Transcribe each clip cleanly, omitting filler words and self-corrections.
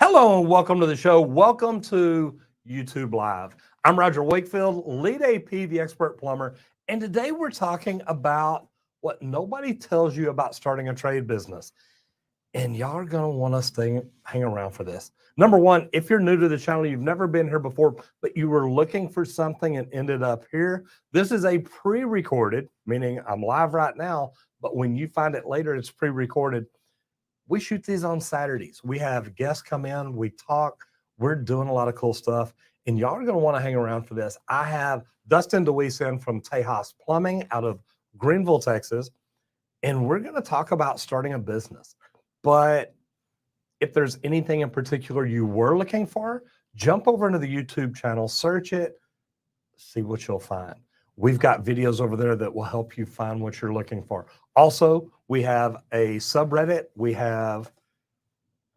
Hello and welcome to the show. Welcome to YouTube Live. I'm Roger Wakefield, lead AP, the expert plumber. And today we're talking about what nobody tells you about starting a trade business. And y'all are going to want to hang around for this. Number one, if you're new to the channel, you've never been here before, but you were looking for something and ended up here. This is a pre-recorded, meaning I'm live right now, but when you find it later, it's pre-recorded. We shoot these on Saturdays. We have guests come in, we talk, we're doing a lot of cool stuff, and y'all are going to want to hang around for this. I have Dustin DeWeese in from Tejas Plumbing out of Greenville, Texas, and we're going to talk about starting a business. But if there's anything in particular you were looking for, jump over into the YouTube channel, search it, see what you'll find. We've got videos over there that will help you find what you're looking for. Also, we have a subreddit. We have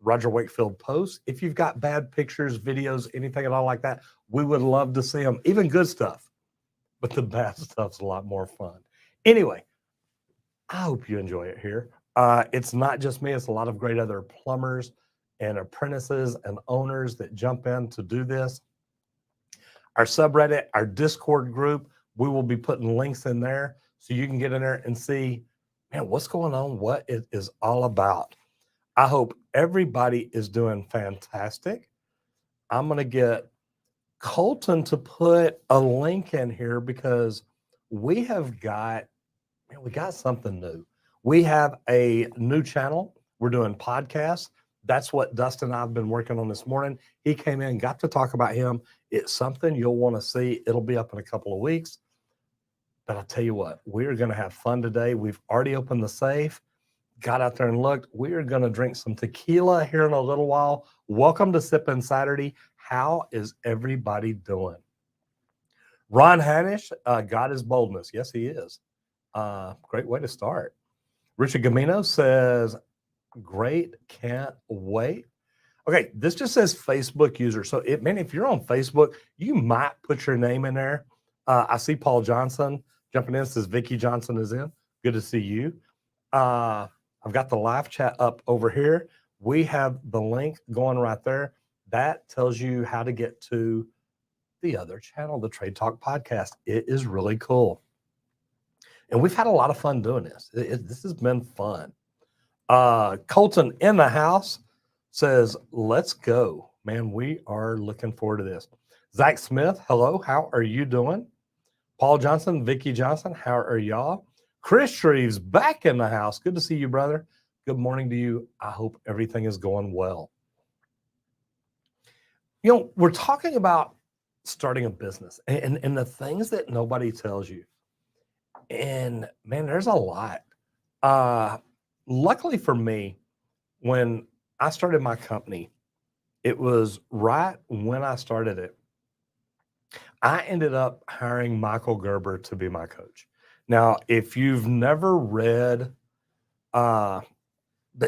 Roger Wakefield posts. If you've got bad pictures, videos, anything at all like that, we would love to see them, even good stuff. But the bad stuff's a lot more fun. Anyway, I hope you enjoy it here. It's not just me. It's a lot of great other plumbers and apprentices and owners that jump in to do this. Our subreddit, our Discord group, we will be putting links in there so you can get in there and see, man, what's going on, what it is all about. I hope everybody is doing fantastic. I'm going to get Colton to put a link in here because we got something new. We have a new channel. We're doing podcasts. That's what Dustin and I have been working on this morning. He came in, got to talk about him. It's something you'll want to see. It'll be up in a couple of weeks. But I'll tell you what, we're going to have fun today. We've already opened the safe, got out there and looked. We are going to drink some tequila here in a little while. Welcome to Sippin' Saturday. How is everybody doing? Ron Hanish, God is boldness. Yes, he is. Great way to start. Richard Gamino says, great, can't wait. Okay, this just says Facebook user. So, if you're on Facebook, you might put your name in there. I see Paul Johnson jumping in, says Vicky Johnson is in. Good to see you. I've got the live chat up over here. We have the link going right there. That tells you how to get to the other channel, the Trade Talk Podcast. It is really cool. And we've had a lot of fun doing this. This has been fun. Colton in the house says, let's go. Man, we are looking forward to this. Zach Smith, hello. How are you doing? Paul Johnson, Vicky Johnson, how are y'all? Chris Shreves back in the house. Good to see you, brother. Good morning to you. I hope everything is going well. You know, we're talking about starting a business and the things that nobody tells you. And man, there's a lot. Luckily for me, when I started my company, it was right when I started it. I ended up hiring Michael Gerber to be my coach. Now, if you've never read the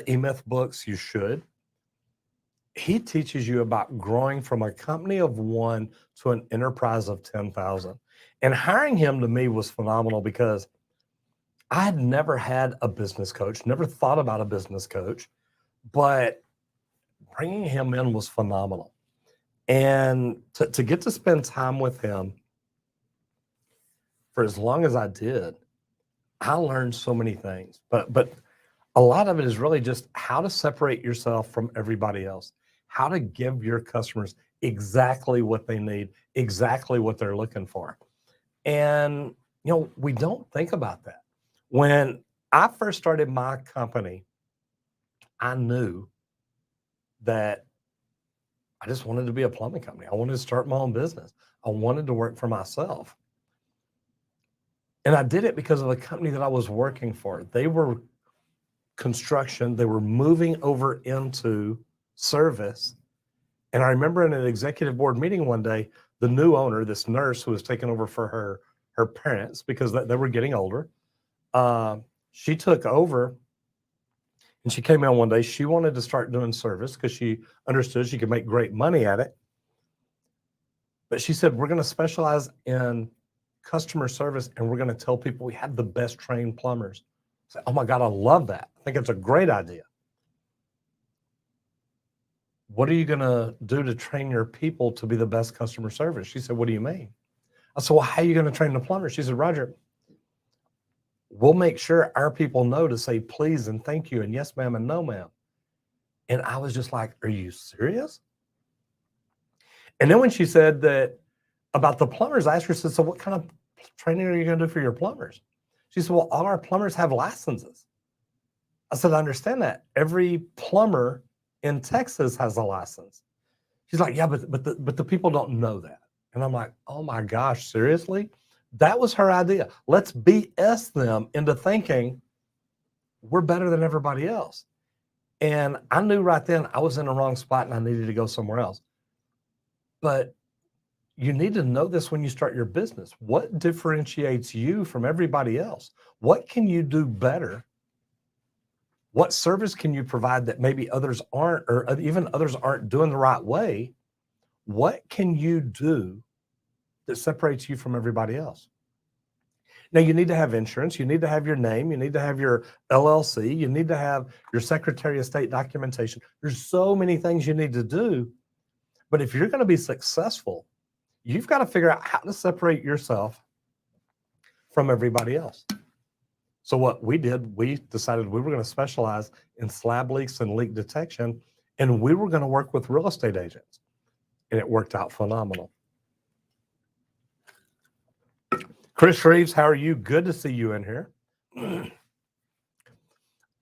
E-Myth books, you should. He teaches you about growing from a company of 1 to an enterprise of 10,000. And hiring him to me was phenomenal because I had never had a business coach, never thought about a business coach, but bringing him in was phenomenal. And to get to spend time with him for as long as I did, I learned so many things. But a lot of it is really just how to separate yourself from everybody else, how to give your customers exactly what they need, exactly what they're looking for. And, you know, we don't think about that. When I first started my company, I knew that I just wanted to be a plumbing company. I wanted to start my own business. I wanted to work for myself. And I did it because of the company that I was working for. They were construction. They were moving over into service. And I remember in an executive board meeting one day, the new owner, this nurse who was taking over for her parents because they were getting older, she took over. And she came in one day, she wanted to start doing service because she understood she could make great money at it. But she said, we're going to specialize in customer service and we're going to tell people we have the best trained plumbers. I said, oh my God, I love that. I think it's a great idea. what are you going to do to train your people to be the best customer service? She said, what do you mean? I said, well, how are you going to train the plumber? She said, Roger, we'll make sure our people know to say please and thank you and yes, ma'am, and no, ma'am. And I was just like, are you serious? And then when she said that about the plumbers, I asked her, so what kind of training are you going to do for your plumbers? She said, well, all our plumbers have licenses. I said, I understand that. Every plumber in Texas has a license. She's like, yeah, but the people don't know that. And I'm like, oh my gosh, seriously? That was her idea. Let's BS them into thinking we're better than everybody else. And I knew right then I was in the wrong spot and I needed to go somewhere else. But you need to know this when you start your business. What differentiates you from everybody else? What can you do better? What service can you provide that maybe others aren't, or even others aren't doing the right way? What can you do that separates you from everybody else? Now, you need to have insurance. You need to have your name. You need to have your LLC. You need to have your Secretary of State documentation. There's so many things you need to do. But if you're going to be successful, you've got to figure out how to separate yourself from everybody else. So what we did, we decided we were going to specialize in slab leaks and leak detection, and we were going to work with real estate agents. And it worked out phenomenal. Chris Reeves, how are you? Good to see you in here.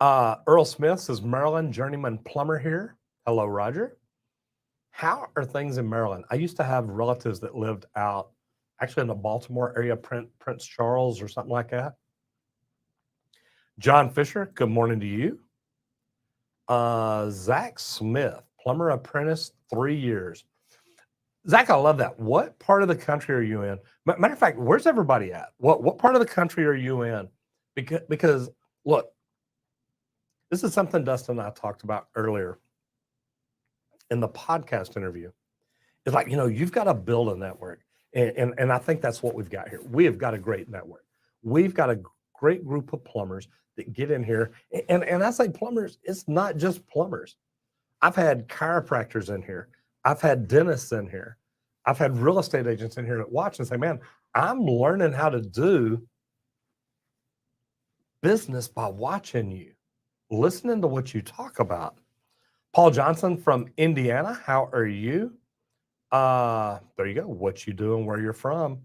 Earl Smith says, Maryland journeyman plumber here. Hello, Roger. How are things in Maryland? I used to have relatives that lived out actually in the Baltimore area, Prince Charles or something like that. John Fisher, good morning to you. Zach Smith, plumber apprentice, 3 years. Zach, I love that. What part of the country are you in? Matter of fact, where's everybody at? What part of the country are you in? Because look, this is something Dustin and I talked about earlier in the podcast interview. It's like, you've got to build a network. And I think that's what we've got here. We have got a great network. We've got a great group of plumbers that get in here. And I say plumbers, it's not just plumbers. I've had chiropractors in here. I've had dentists in here. I've had real estate agents in here that watch and say, man, I'm learning how to do business by watching you, listening to what you talk about. Paul Johnson from Indiana, how are you? There you go. What you doing, where you're from.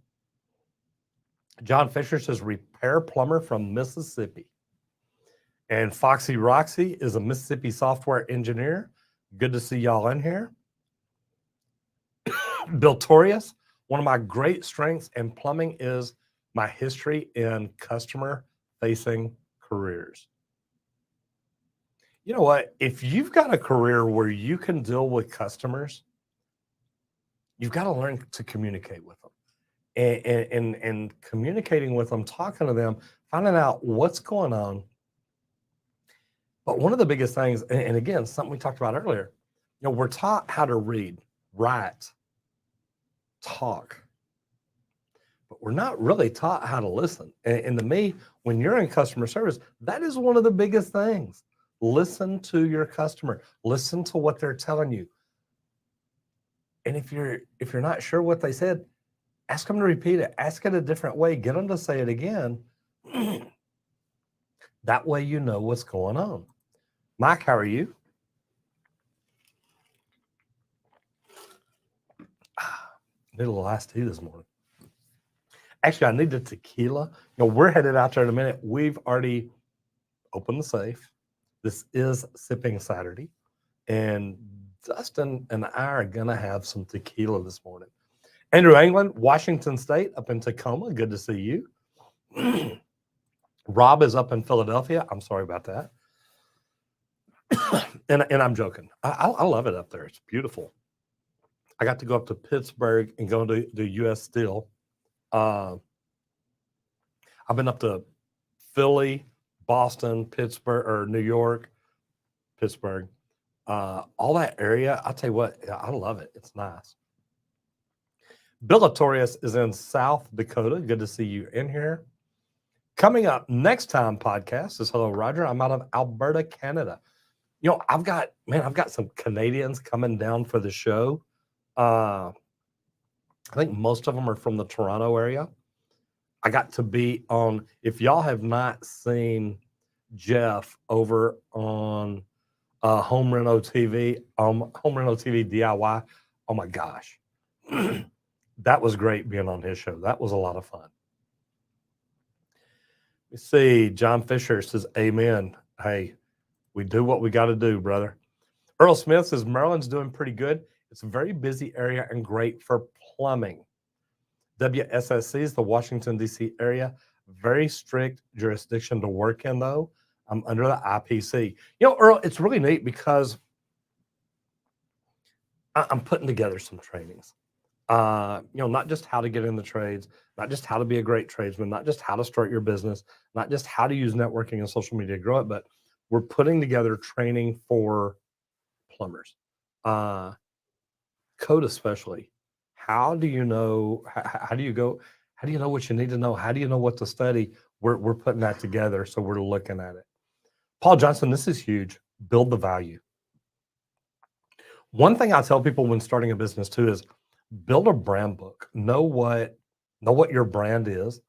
John Fisher says, repair plumber from Mississippi. And Foxy Roxy is a Mississippi software engineer. Good to see y'all in here. Bill Torius, one of my great strengths in plumbing is my history in customer-facing careers. You know what? If you've got a career where you can deal with customers, you've got to learn to communicate with them. And communicating with them, talking to them, finding out what's going on. But one of the biggest things, and again, something we talked about earlier, we're taught how to read, write, talk, but we're not really taught how to listen. And to me, when you're in customer service, that is one of the biggest things. Listen to your customer. Listen to what they're telling you. And if you're not sure what they said, ask them to repeat it. Ask it a different way. Get them to say it again. That way you know what's going on. Mike, how are you? Need a little iced tea this morning. Actually, I need the tequila. We're headed out there in a minute. We've already opened the safe. This is Sipping Saturday. And Dustin and I are going to have some tequila this morning. Andrew England, Washington State, up in Tacoma. Good to see you. Rob is up in Philadelphia. I'm sorry about that. and I'm joking. I love it up there. It's beautiful. I got to go up to Pittsburgh and go to the U.S. Steel. I've been up to Philly, Boston, Pittsburgh, or New York, Pittsburgh. All that area, I'll tell you what, I love it. It's nice. Bill Latorius is in South Dakota. Good to see you in here. Coming up next time podcast is Hello, Roger. I'm out of Alberta, Canada. I've got some Canadians coming down for the show. I think most of them are from the Toronto area. I got to be on, if y'all have not seen Jeff over on Home Reno TV, Home Reno TV DIY, oh my gosh. That was great being on his show. That was a lot of fun. You see, John Fisher says, amen. Hey, we do what we got to do, brother. Earl Smith says, Maryland's doing pretty good. It's a very busy area and great for plumbing. WSSC is the Washington, D.C. area. Very strict jurisdiction to work in, though. I'm under the IPC. Earl, it's really neat because I'm putting together some trainings. Not just how to get in the trades, not just how to be a great tradesman, not just how to start your business, not just how to use networking and social media to grow it, but we're putting together training for plumbers, code especially. How do you know? How do you go? How do you know what you need to know? How do you know what to study? We're putting that together, so we're looking at it. Paul Johnson, this is huge. Build the value. One thing I tell people when starting a business too is build a brand book. Know what your brand is.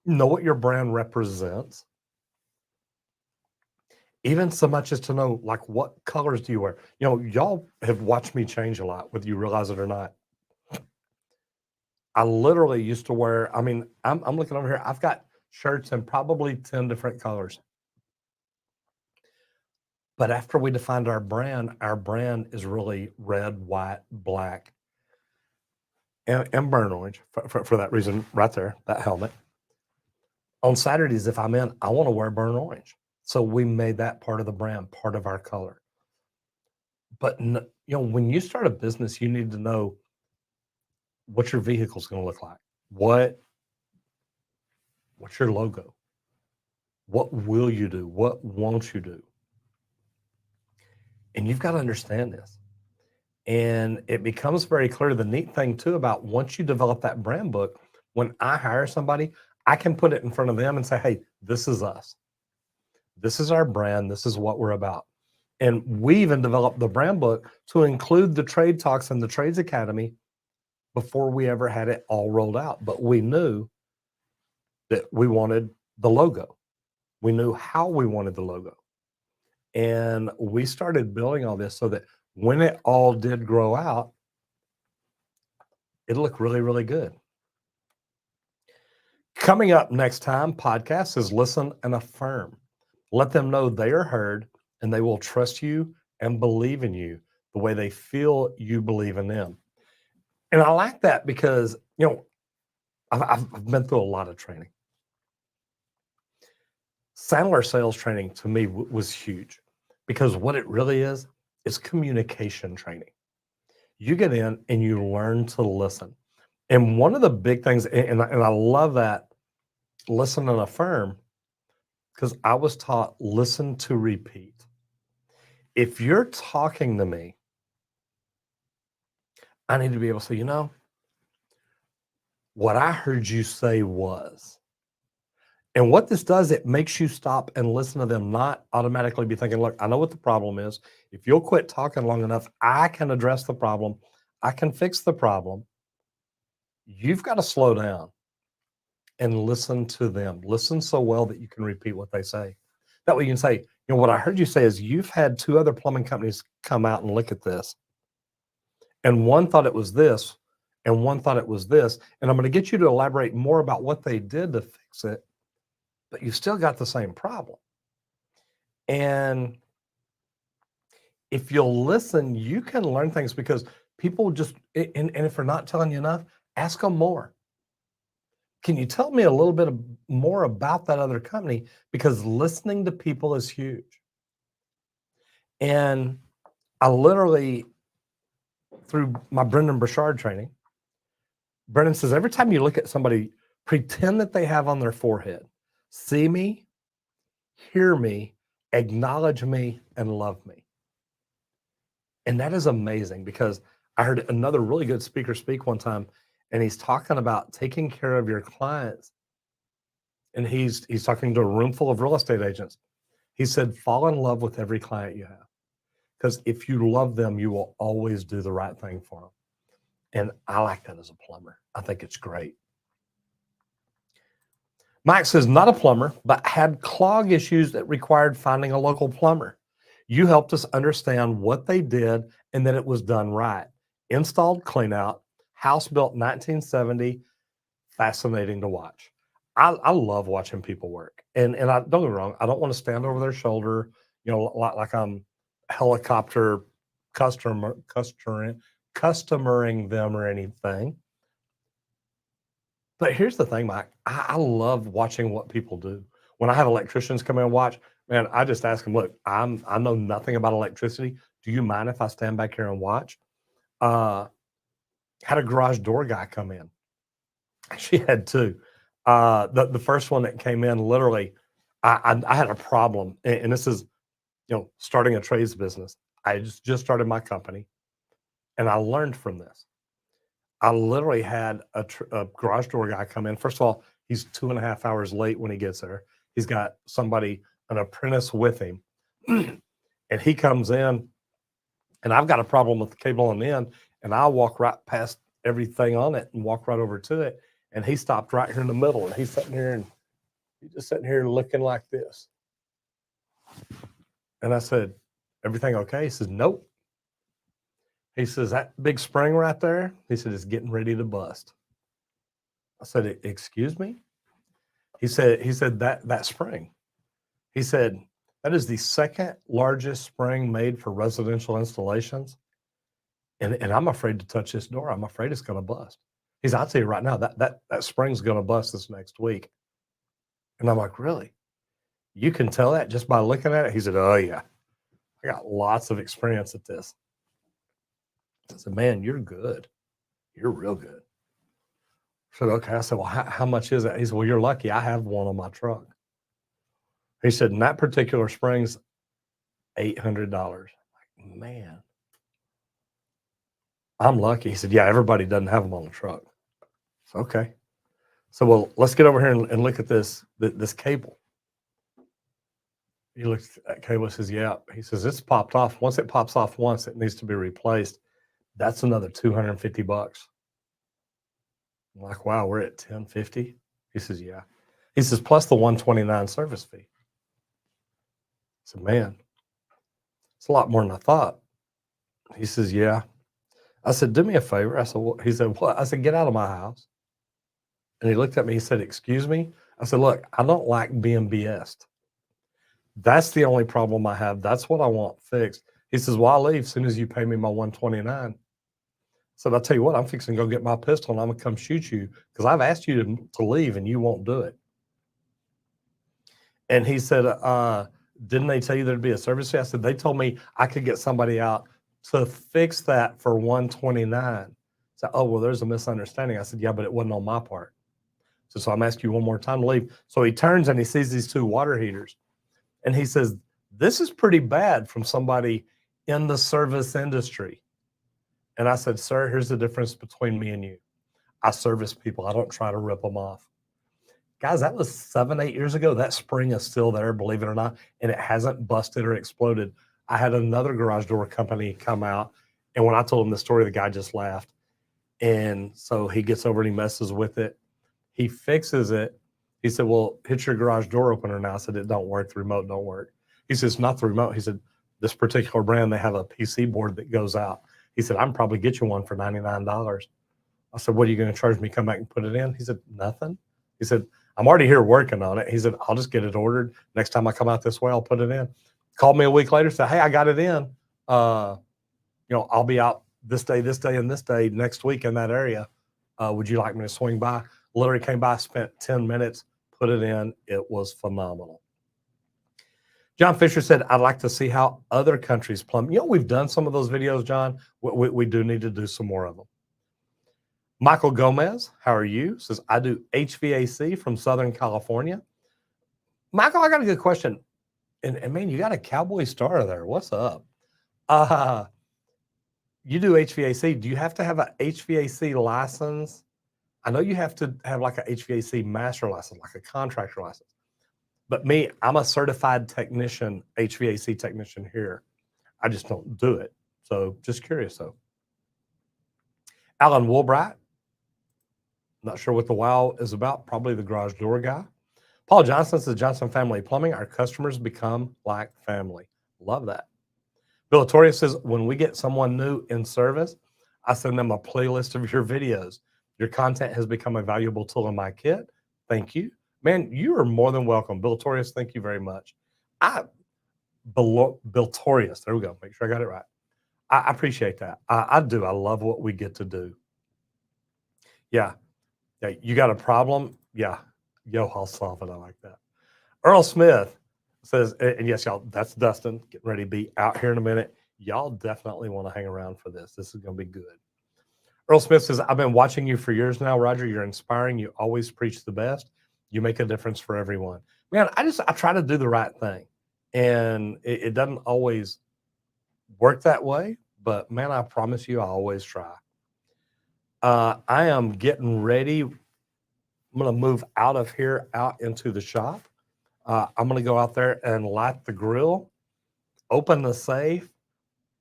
Know what your brand represents. Even so much as to know, like, what colors do you wear? Y'all have watched me change a lot, whether you realize it or not. I literally used to wear, I'm looking over here. I've got shirts in probably 10 different colors. But after we defined our brand is really red, white, black, and burnt orange for that reason right there, that helmet. On Saturdays, if I'm in, I want to wear burnt orange. So we made that part of the brand, part of our color. But when you start a business, you need to know what your vehicle is going to look like. What's your logo? What will you do? What won't you do? And you've got to understand this. And it becomes very clear. The neat thing too about once you develop that brand book, when I hire somebody, I can put it in front of them and say, hey, this is us. This is our brand. This is what we're about. And we even developed the brand book to include the trade talks and the Trades Academy before we ever had it all rolled out. But we knew that we wanted the logo. We knew how we wanted the logo. And we started building all this so that when it all did grow out, it'll look really, really good. Coming up next time, podcast is Listen and Affirm. Let them know they are heard and they will trust you and believe in you the way they feel you believe in them. And I like that because, I've been through a lot of training. Sandler sales training to me was huge because what it really is communication training. You get in and you learn to listen. And one of the big things, and I love that, listen and affirm, because I was taught listen to repeat. If you're talking to me, I need to be able to say, what I heard you say was. And what this does, it makes you stop and listen to them, not automatically be thinking, look, I know what the problem is. If you'll quit talking long enough, I can address the problem. I can fix the problem. You've got to slow down and listen to them. Listen so well that you can repeat what they say. That way you can say, what I heard you say is you've had 2 other plumbing companies come out and look at this. And one thought it was this, and one thought it was this. And I'm going to get you to elaborate more about what they did to fix it, but you've still got the same problem. And if you'll listen, you can learn things because people just, and if they're not telling you enough, ask them more. Can you tell me a little bit more about that other company? Because listening to people is huge. And I literally, through my Brendan Burchard training, Brendan says, every time you look at somebody, pretend that they have on their forehead, see me, hear me, acknowledge me, and love me. And that is amazing because I heard another really good speaker speak one time, and he's talking about taking care of your clients. And he's talking to a room full of real estate agents. He said, fall in love with every client you have. Because if you love them, you will always do the right thing for them. And I like that as a plumber. I think it's great. Mike says, not a plumber, but had clog issues that required finding a local plumber. You helped us understand what they did and that it was done right. Installed clean out, house built 1970, fascinating to watch. I love watching people work. And I don't get me wrong, I don't want to stand over their shoulder, like I'm helicopter customering them or anything. But here's the thing, Mike. I love watching what people do. When I have electricians come in and watch, man, I just ask them, look, I know nothing about electricity. Do you mind if I stand back here and watch? Had a garage door guy come in. She had two. The first one that came in, literally, I had a problem, and this is, starting a trades business. I just started my company, and I learned from this. I literally had a garage door guy come in. First of all, he's 2.5 hours late when he gets there. He's got an apprentice with him, and he comes in, and I've got a problem with the cable on the end, and I walk right past everything on it and walk right over to it. And he stopped right here in the middle, and he's just sitting here looking like this. And I said, everything okay? He says, nope. He says, that big spring right there, he said, it's getting ready to bust. I said, excuse me? He said that spring. He said, that is the second largest spring made for residential installations. And I'm afraid to touch this door. I'm afraid it's going to bust. He said, I'll tell you right now, that spring's going to bust this next week. And I'm like, really? You can tell that just by looking at it? He said, oh, yeah. I got lots of experience at this. I said, man, you're good. You're real good. I said, okay. I said, well, how much is that? He said, well, you're lucky. I have one on my truck. He said, and that particular spring's $800. I'm like, man, I'm lucky. He said, yeah, everybody doesn't have them on the truck. So, okay. So, well, let's get over here and look at this cable. He looks at that cable and says, yeah. He says, it's popped off. Once it pops off once, it needs to be replaced. That's another $250. I'm like, wow, we're at $1,050. He says, yeah. He says, plus the $129 service fee. I said, man, it's a lot more than I thought. He says, yeah. I said, do me a favor. I said, what? He said, what? I said, get out of my house. And he looked at me. He said, excuse me? I said, look, I don't like being BS'd. That's the only problem I have. That's what I want fixed. He says, well, I'll leave as soon as you pay me my $129. I said, I'll tell you what, I'm fixing to go get my pistol and I'm going to come shoot you because I've asked you to leave and you won't do it. And he said, didn't they tell you there'd be a service fee? I said, they told me I could get somebody out to fix that for $129. I said, oh, well, there's a misunderstanding. I said, yeah, but it wasn't on my part. So I'm asking you one more time to leave. So he turns and he sees these two water heaters. And he says, this is pretty bad from somebody in the service industry. And I said, sir, here's the difference between me and you. I service people. I don't try to rip them off. Guys, that was 7-8 years ago. That spring is still there, believe it or not, and it hasn't busted or exploded. I had another garage door company come out, and when I told him the story, the guy just laughed. And so he gets over and he messes with it. He fixes it. He said, well, hit your garage door opener now. I said, it don't work. The remote don't work. He says, not the remote. He said, this particular brand, they have a PC board that goes out. He said, I can probably get you one for $99. I said, what are you going to charge me? Come back and put it in? He said, nothing. He said, I'm already here working on it. He said, I'll just get it ordered. Next time I come out this way, I'll put it in. Called me a week later, said, hey, I got it in. I'll be out this day, and this day next week in that area. Would you like me to swing by? Literally came by, spent 10 minutes, put it in. It was phenomenal. John Fisher said, I'd like to see how other countries plumb. We've done some of those videos, John. We do need to do some more of them. Michael Gomez, how are you? Says, I do HVAC from Southern California. Michael, I got a good question. And man, you got a cowboy star there. What's up? You do HVAC. Do you have to have a HVAC license? I know you have to have like a HVAC master license, like a contractor license. But me, I'm a certified technician, HVAC technician here. I just don't do it. So just curious though. Alan Woolbright, not sure what the wow is about, probably the garage door guy. Paul Johnson says Johnson Family Plumbing, our customers become like family. Love that. Bill Torres says, when we get someone new in service, I send them a playlist of your videos. Your content has become a valuable tool in my kit. Thank you. Man, you are more than welcome. Bill Torres, thank you very much. Bill Torres, there we go. Make sure I got it right. I appreciate that. I do. I love what we get to do. Yeah. Yeah. You got a problem? Yeah. Yo, I'll solve it. I like that. Earl Smith says, and yes, y'all, that's Dustin getting ready to be out here in a minute. Y'all definitely want to hang around for this. This is going to be good. Earl Smith says, I've been watching you for years now, Roger. You're inspiring. You always preach the best. You make a difference for everyone. Man, I try to do the right thing. And it doesn't always work that way. But man, I promise you, I always try. I am getting ready. I'm going to move out of here, out into the shop. I'm going to go out there and light the grill, open the safe,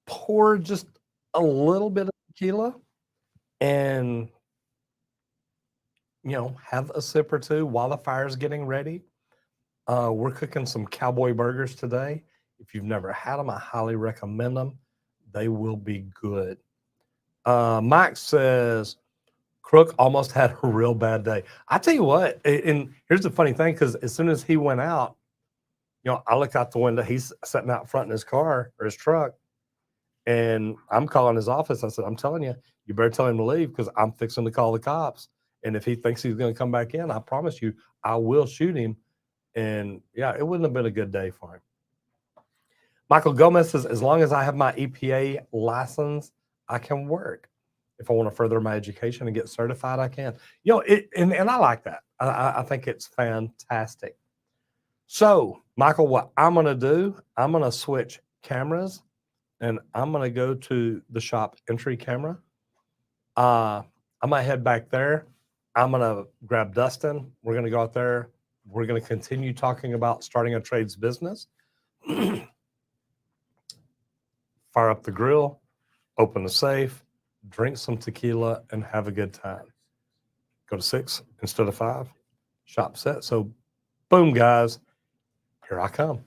pour just a little bit of tequila, and, you know, have a sip or two while the fire's getting ready. We're cooking some cowboy burgers today. If you've never had them, I highly recommend them. They will be good. Mike says, Crook almost had a real bad day. I tell you what, and here's the funny thing, because as soon as he went out, you know, I look out the window. He's sitting out front in his car or his truck, and I'm calling his office. I said, I'm telling you, you better tell him to leave because I'm fixing to call the cops. And if he thinks he's going to come back in, I promise you, I will shoot him. And yeah, it wouldn't have been a good day for him. Michael Gomez says, as long as I have my EPA license, I can work. If I want to further my education and get certified, I can. You know, and I like that. I think it's fantastic. So, Michael, what I'm going to do, I'm going to switch cameras, and I'm going to go to the shop entry camera. I'm going to head back there. I'm going to grab Dustin. We're going to go out there. We're going to continue talking about starting a trades business. Fire up the grill, open the safe, drink some tequila, and have a good time. Go to 6 instead of 5. Shop set. So, boom, guys. Here I come.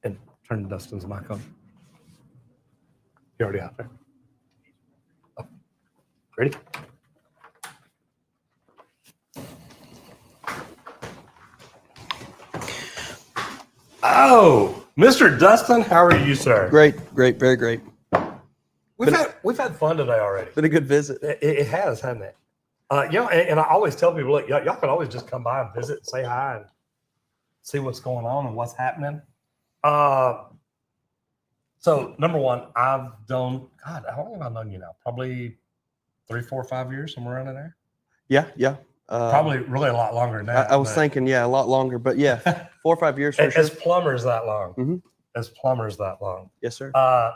And turn Dustin's mic on. You already out there? Oh. Ready? Oh, Mr. Dustin, how are you, sir? Great, very great. We've had fun today already. Been a good visit. It has, hasn't it? You know, and I always tell people, look, y'all can always just come by and visit, say hi, and see what's going on and what's happening. So number one, I've done, God, how long have I known you now? Probably 3, 4, 5 years, somewhere around in there. Yeah. Probably really a lot longer than that. I was thinking, yeah, a lot longer, but yeah, 4 or 5 years for sure. As plumbers that long. Mm-hmm. As plumbers that long. Yes, sir.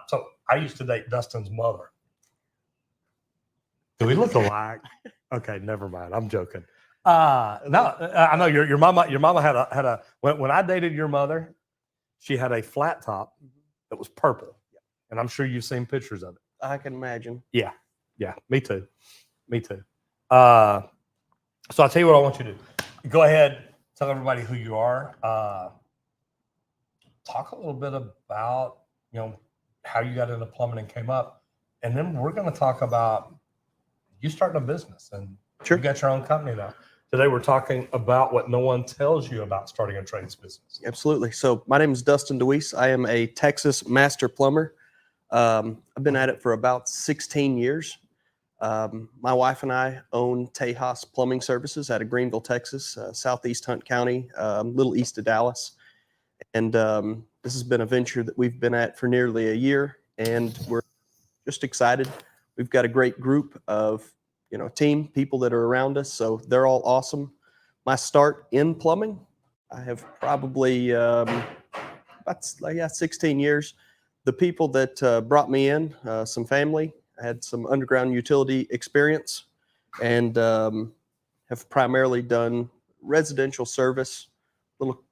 So I used to date Dustin's mother. Do we look alike? Okay, never mind. I'm joking. No, I know your mama. Your mama had a when I dated your mother, she had a flat top that was purple, and I'm sure you've seen pictures of it. I can imagine. Yeah, me too. So I'll tell you what I want you to do. Go ahead, tell everybody who you are. Talk a little bit about, you know, how you got into plumbing and came up, and then we're going to talk about you starting a business, and sure. You got your own company now. Today we're talking about what no one tells you about starting a trades business. Absolutely. So my name is Dustin DeWeese. I am a Texas master plumber. I've been at it for about 16 years. My wife and I own Tejas Plumbing Services out of Greenville, Texas, southeast Hunt County, a little east of Dallas. And this has been a venture that we've been at for nearly a year, and we're just excited. We've got a great group of, you know, team people that are around us, so they're all awesome. My start in plumbing, I have probably about 16 years. The people that brought me in, some family, I had some underground utility experience, and have primarily done residential service, little,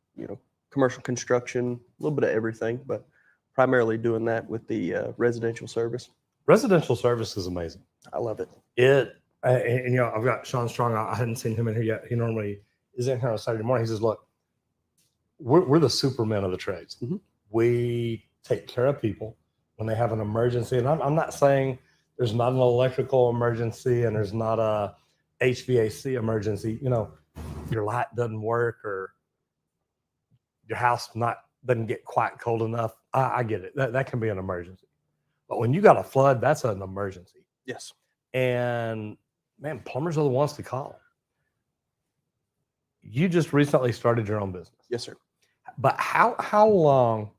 commercial construction, a little bit of everything, but primarily doing that with the residential service. Residential service is amazing. I love it. And I've got Sean Strong. I hadn't seen him in here yet. He normally is in here on Saturday morning. He says, look, we're the supermen of the trades. Mm-hmm. We take care of people when they have an emergency. And I'm not saying there's not an electrical emergency and there's not a HVAC emergency. Your light doesn't work or your house doesn't get quite cold enough. I get it. That can be an emergency. But when you got a flood, that's an emergency. Yes. And man, plumbers are the ones to call. You just recently started your own business. Yes, sir. But how long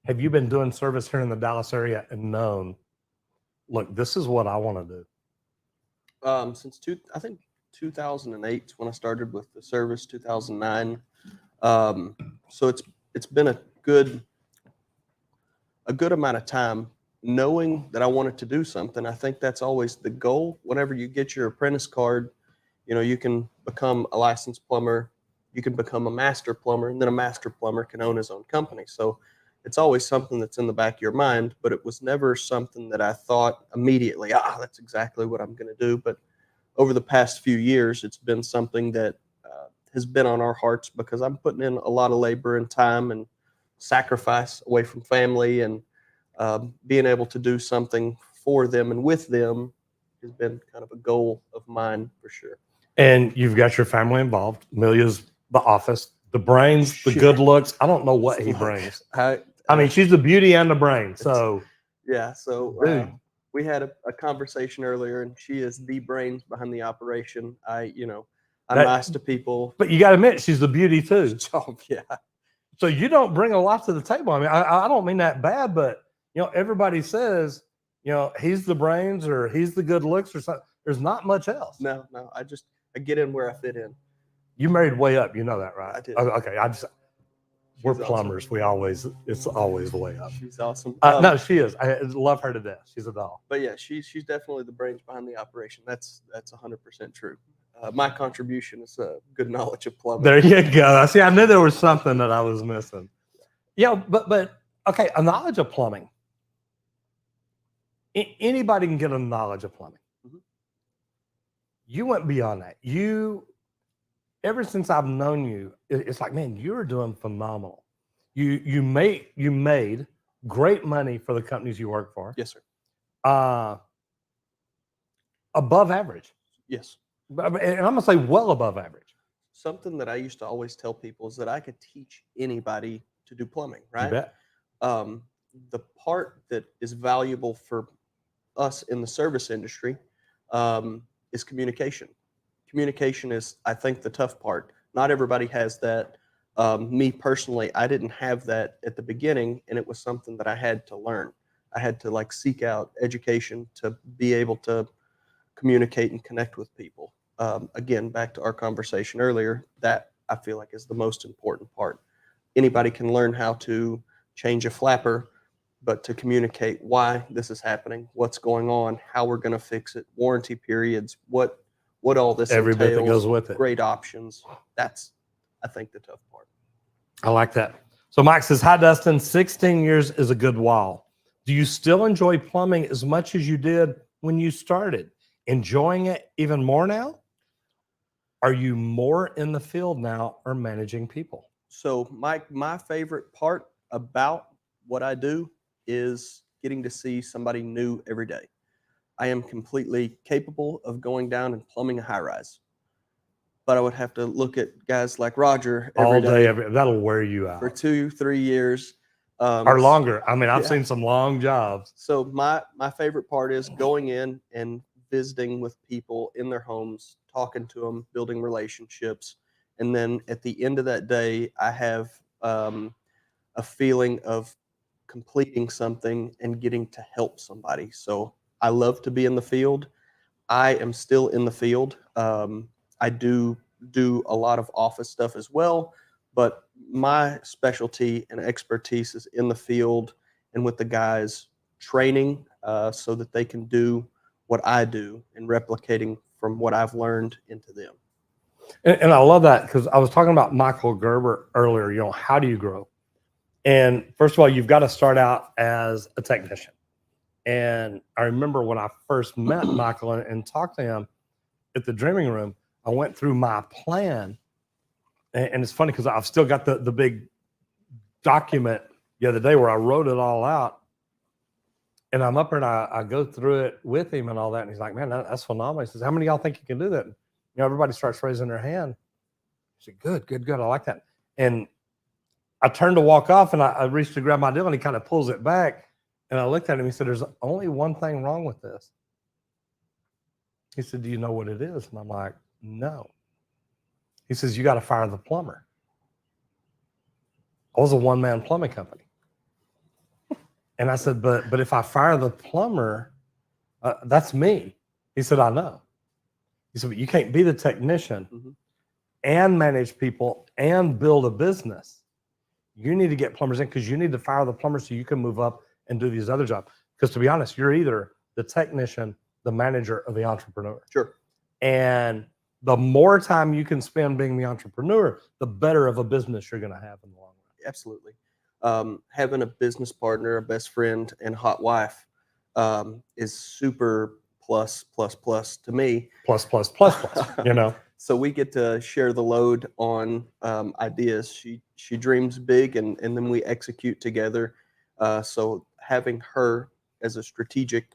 have you been doing service here in the Dallas area and known, look, this is what I want to do? Since 2008 when I started with the service, 2009. So it's been a good amount of time knowing that I wanted to do something. I think that's always the goal. Whenever you get your apprentice card, you can become a licensed plumber, you can become a master plumber, and then a master plumber can own his own company. So it's always something that's in the back of your mind, but it was never something that I thought immediately, that's exactly what I'm going to do. But over the past few years, it's been something that has been on our hearts because I'm putting in a lot of labor and time and sacrifice away from family, and being able to do something for them and with them has been kind of a goal of mine for sure. And you've got your family involved. Amelia's the office, the brains, the good looks. I don't know what he brings. I mean, she's the beauty and the brain. So yeah. So we had a conversation earlier, and she is the brains behind the operation. I'm nice to people. But you got to admit, she's the beauty too. Oh, yeah. So you don't bring a lot to the table. I mean, I don't mean that bad, but everybody says, he's the brains or he's the good looks or something. There's not much else. No. I get in where I fit in. You married way up. You know that, right? I did. Okay. We're plumbers. Awesome. It's always the way up. She's awesome. No, she is. I love her to death. She's a doll. But yeah, she's definitely the brains behind the operation. That's 100% true. My contribution is good knowledge of plumbing. There you go. See, I knew there was something that I was missing. But okay, a knowledge of plumbing. Anybody can get a knowledge of plumbing. Mm-hmm. You went beyond that. Ever since I've known you, it's like, man, you're doing phenomenal. You made great money for the companies you work for. Yes, sir. Above average. Yes. And I'm going to say well above average. Something that I used to always tell people is that I could teach anybody to do plumbing, right? You bet. The part that is valuable for us in the service industry is communication. Communication is, I think, the tough part. Not everybody has that. Me personally, I didn't have that at the beginning, and it was something that I had to learn. I had to seek out education to be able to communicate and connect with people. Again, back to our conversation earlier, that I feel like is the most important part. Anybody can learn how to change a flapper, but to communicate why this is happening, what's going on, how we're going to fix it, warranty periods, what all this every entails, bit that goes with it, great options. That's, I think, the tough part. I like that. So Mike says, hi, Dustin. 16 years is a good while. Do you still enjoy plumbing as much as you did when you started? Enjoying it even more now? Are you more in the field now or managing people? So my favorite part about what I do is getting to see somebody new every day. I am completely capable of going down and plumbing a high rise, but I would have to look at guys like Roger all day. That'll wear you out for 2-3 years or longer. I mean, I've seen some long jobs. So my favorite part is going in and visiting with people in their homes, talking to them, building relationships. And then at the end of that day, I have a feeling of completing something and getting to help somebody. So I love to be in the field. I am still in the field. I do a lot of office stuff as well, but my specialty and expertise is in the field and with the guys training so that they can do what I do and replicating from what I've learned into them. And I love that, because I was talking about Michael Gerber earlier. How do you grow? And first of all, you've got to start out as a technician. And I remember when I first met Michael and talked to him at the Dreaming Room, I went through my plan. And it's funny because I've still got the big document the other day where I wrote it all out. And I'm up there and I go through it with him and all that. And he's like, man, that's phenomenal. He says, how many of y'all think you can do that? And, everybody starts raising their hand. I said, good. I like that. And I turned to walk off, and I reached to grab my deal, and he kind of pulls it back. And I looked at him. He said, there's only one thing wrong with this. He said, do you know what it is? And I'm like, no. He says, you got to fire the plumber. I was a one-man plumbing company. And I said, but if I fire the plumber, that's me. He said, I know. He said, but you can't be the technician and manage people and build a business. You need to get plumbers in, because you need to fire the plumber so you can move up and do these other jobs. Because to be honest, you're either the technician, the manager, or the entrepreneur. Sure. And the more time you can spend being the entrepreneur, the better of a business you're going to have in the long run. Absolutely. Having a business partner, a best friend, and hot wife is super plus to me. Plus. So we get to share the load on ideas. She dreams big, and then we execute together. So having her as a strategic,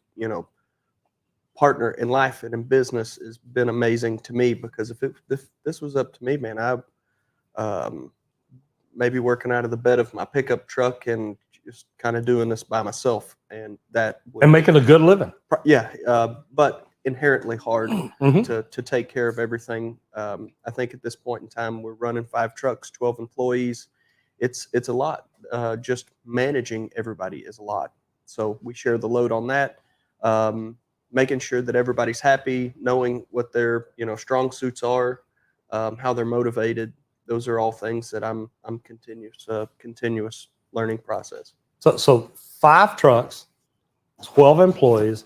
partner in life and in business has been amazing to me, because if this was up to me, man, I maybe working out of the bed of my pickup truck and just kind of doing this by myself, and making a good living. Yeah, but inherently hard to take care of everything. I think at this point in time, we're running 5 trucks, 12 employees. It's a lot. Just managing everybody is a lot. So we share the load on that. Making sure that everybody's happy, knowing what their strong suits are, how they're motivated. Those are all things that I'm continuous learning process. So 5 trucks, 12 employees.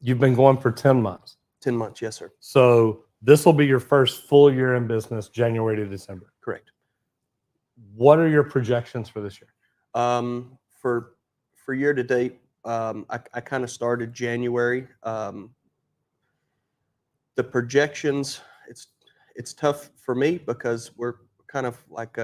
You've been going for 10 months. 10 months, yes, sir. So this will be your first full year in business, January to December. Correct. What are your projections for this year? For year to date, I kind of started January. The projections, it's tough for me because we're kind of like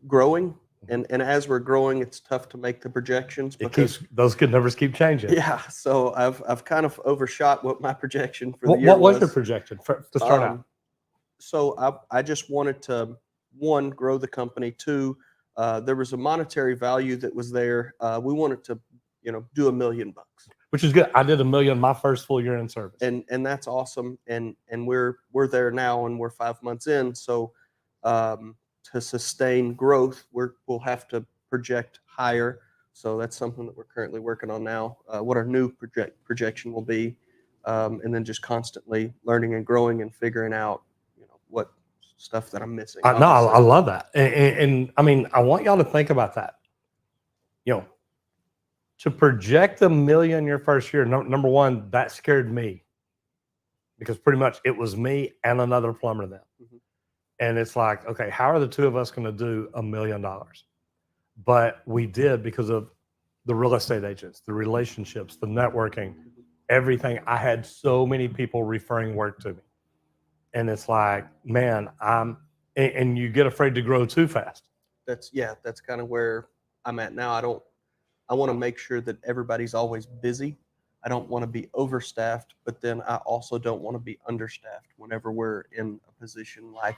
growing, and as we're growing, it's tough to make the projections because those good numbers keep changing. Yeah, so I've kind of overshot what my projection for the year was. What was your projection to start out? So I just wanted to, 1, grow the company. 2, there was a monetary value that was there. We wanted to, do $1 million, which is good. I did $1 million my first full year in service, and that's awesome. And we're there now, and we're 5 months in. So to sustain growth, we'll have to project higher. So that's something that we're currently working on now. What our new projection will be, and then just constantly learning and growing and figuring out, what stuff that I'm missing. I love that. And I mean, I want y'all to think about that. To project $1 million your first year, number one, that scared me, because pretty much it was me and another plumber then. And it's like, okay, how are the two of us going to do $1 million? But we did, because of the real estate agents, the relationships, the networking, everything. I had so many people referring work to me. And it's like, man, and you get afraid to grow too fast. That's kind of where I'm at now. I want to make sure that everybody's always busy. I don't want to be overstaffed, but then I also don't want to be understaffed whenever we're in a position like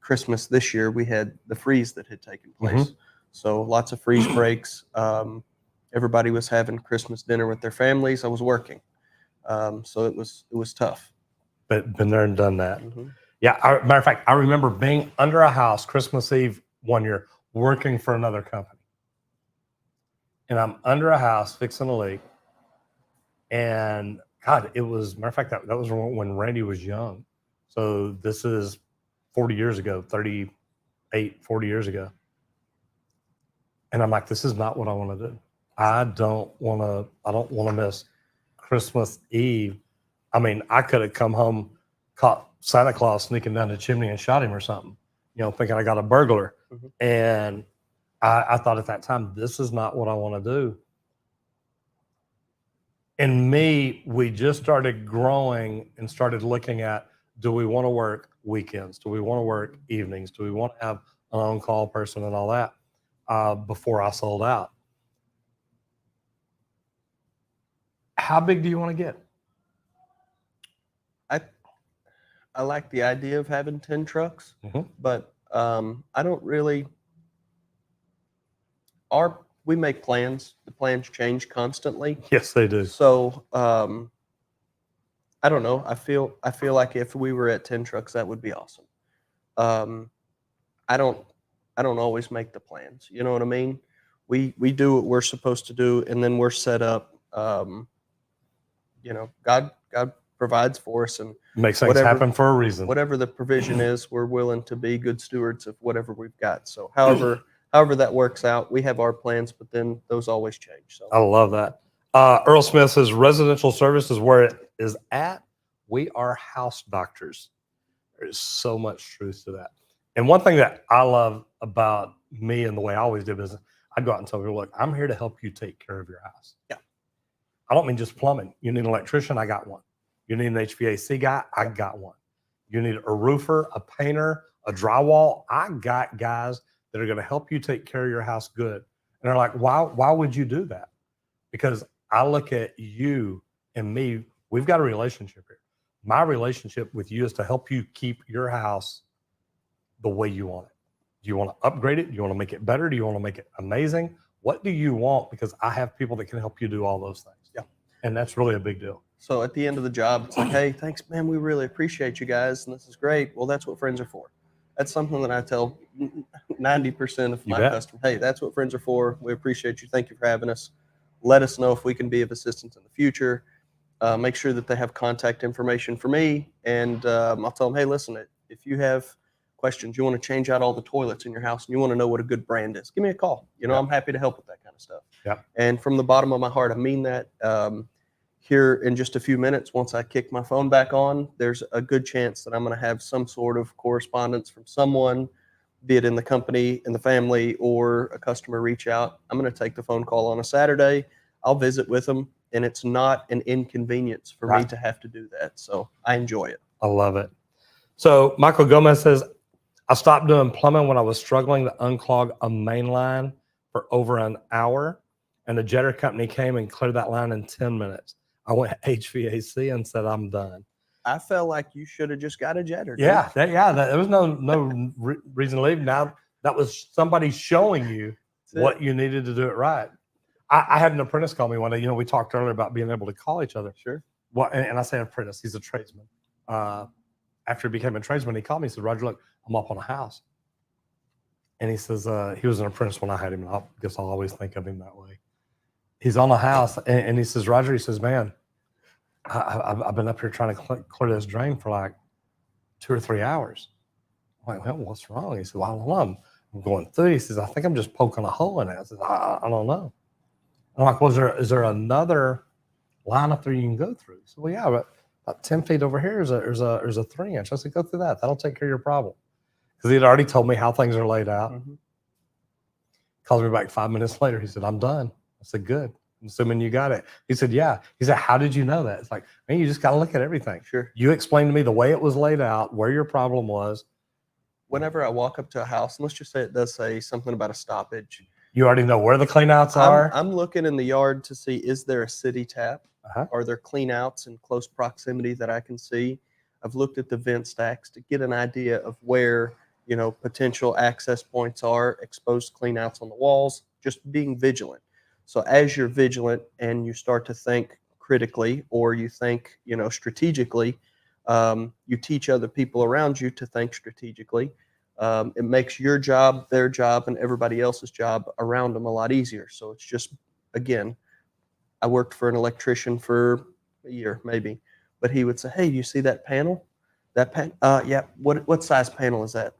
Christmas this year. We had the freeze that had taken place. So lots of freeze breaks. Everybody was having Christmas dinner with their families. I was working. So it was tough. But been there and done that. Yeah. Matter of fact, I remember being under a house Christmas Eve one year, working for another company. And I'm under a house fixing a leak. And God, it was, matter of fact, that was when Randy was young. So this is 40 years ago, 38, 40 years ago. And I'm like, this is not what I want to do. I don't want to miss Christmas Eve. I mean, I could have come home, caught Santa Claus sneaking down the chimney and shot him or something, thinking I got a burglar. Mhm. And I thought at that time, this is not what I want to do. And me, we just started growing and started looking at, do we want to work weekends? Do we want to work evenings? Do we want to have an on-call person and all that before I sold out? How big do you want to get? I like the idea of having 10 trucks, Mhm. but I don't really. We make plans. The plans change constantly. Yes, they do. So I don't know. I feel like if we were at 10 trucks, that would be awesome. I don't always make the plans. You know what I mean? We do what we're supposed to do, and then we're set up. God provides for us, and Makes things happen for a reason. whatever the provision is, we're willing to be good stewards of whatever we've got. So however that works out, we have our plans, but then those always change. So I love that. Earl Smith says residential service is where it is at. We are house doctors. There's so much truth to that. And one thing that I love about me and the way I always did business, I'd go out and tell people, look, I'm here to help you take care of your house. Yeah. I don't mean just plumbing. You need an electrician, I got one. You need an HVAC guy, I got one. You need a roofer, a painter, a drywall, I got guys that are going to help you take care of your house good. And they're like, why would you do that? Because I look at you and me, we've got a relationship here. My relationship with you is to help you keep your house the way you want it. Do you want to upgrade it? Do you want to make it better? Do you want to make it amazing? What do you want? Because I have people that can help you do all those things. Yeah. And that's really a big deal. So at the end of the job, it's like, hey, thanks, man. We really appreciate you guys, and this is great. Well, that's what friends are for. That's something that I tell 90% of my customers. Hey, that's what friends are for. We appreciate you. Thank you for having us. Let us know if we can be of assistance in the future. Make sure that they have contact information for me, and I'll tell them, hey, listen, if you have questions, you want to change out all the toilets in your house, and you want to know what a good brand is, give me a call. I'm happy to help with that kind of stuff. Yeah. And from the bottom of my heart, I mean that. Here in just a few minutes, once I kick my phone back on, there's a good chance that I'm going to have some sort of correspondence from someone, be it in the company, in the family, or a customer reach out. I'm going to take the phone call on a Saturday. I'll visit with them, and it's not an inconvenience for me to have to do that. So I enjoy it. I love it. So Michael Gomez says, I stopped doing plumbing when I was struggling to unclog a main line for over an hour, and the jetter company came and cleared that line in 10 minutes. I went HVAC and said, I'm done. I felt like you should have just got a jetter. Yeah. There was no reason to leave. Now that was somebody showing you what you needed to do it right. I had an apprentice call me one day. We talked earlier about being able to call each other. Sure. Well, and I say apprentice, he's a tradesman. After he became a tradesman, he called me. He said, Roger, look, I'm up on a house. And he says, he was an apprentice when I had him. And I guess I'll always think of him that way. He's on a house, and he says, Roger, he says, man, I've been up here trying to clear this drain for like 2 or 3 hours. I'm like, well, what's wrong? He said, well, I don't know. I'm going through. He says, I think I'm just poking a hole in it. I said, I don't know. I'm like, well, is there another line up there you can go through? So, well, yeah, but about 10 feet over here is a 3-inch. I said, go through that. That'll take care of your problem. Because he had already told me how things are laid out. Mm-hmm. Calls me back 5 minutes later. He said, I'm done. I said, good. I'm assuming you got it. He said, yeah. He said, how did you know that? It's like, man, you just got to look at everything. Sure. You explained to me the way it was laid out, where your problem was. Whenever I walk up to a house, and let's just say it does say something about a stoppage. You already know where the cleanouts are. I'm looking in the yard to see, is there a city tap? Are there cleanouts in close proximity that I can see? I've looked at the vent stacks to get an idea of where, potential access points are, exposed cleanouts on the walls, just being vigilant. So as you're vigilant and you start to think critically, or you think, strategically, you teach other people around you to think strategically. It makes your job, their job, and everybody else's job around them a lot easier. So it's just, again, I worked for an electrician for a year, maybe, but he would say, hey, do you see that panel? Yeah. What size panel is that?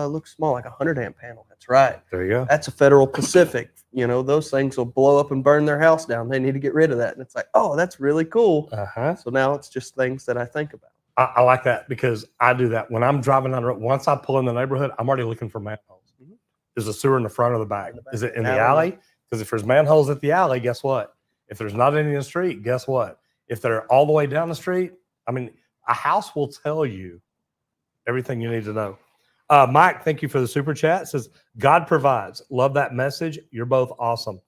Looks small, like a 100 amp panel. That's right. There you go. That's a Federal Pacific. You know, those things will blow up and burn their house down. They need to get rid of that. And it's like, oh, that's really cool. So now it's just things that I think about. I like that because I do that when I'm driving down the road. Once I pull in the neighborhood, I'm already looking for manholes. Is the sewer in the front or the back? Is it in the alley? Because if there's manholes at the alley, guess what? If there's not any in the street, guess what? If they're all the way down the street, I mean, a house will tell you everything you need to know. Mike, thank you for the super chat. It says, God provides. Love that message. You're both awesome.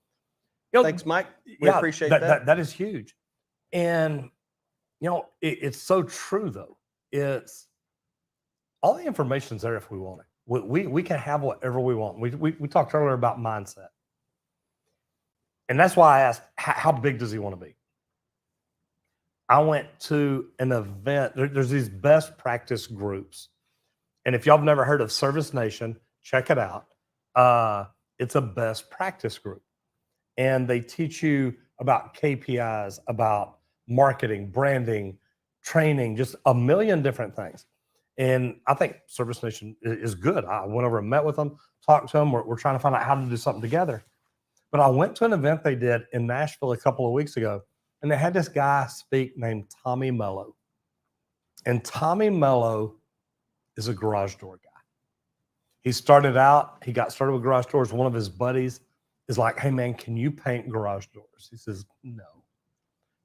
You know, thanks, Mike. We appreciate that. That is huge. And, you know, it's so true, though. It's all the information's there if we want it. We can have whatever we want. We talked earlier about mindset. And that's why I asked, how big does he want to be? I went to an event. There's these best practice groups. And if y'all have never heard of Service Nation, check it out. It's a best practice group. And they teach you about KPIs, about marketing, branding, training, just a million different things. And I think Service Nation is good. I went over and met with them, talked to them. We're trying to find out how to do something together. But I went to an event they did in Nashville a couple of weeks ago, and they had this guy speak named Tommy Mello. And Tommy Mello is a garage door guy. He got started with garage doors. One of his buddies is like, hey, man, can you paint garage doors? He says, no.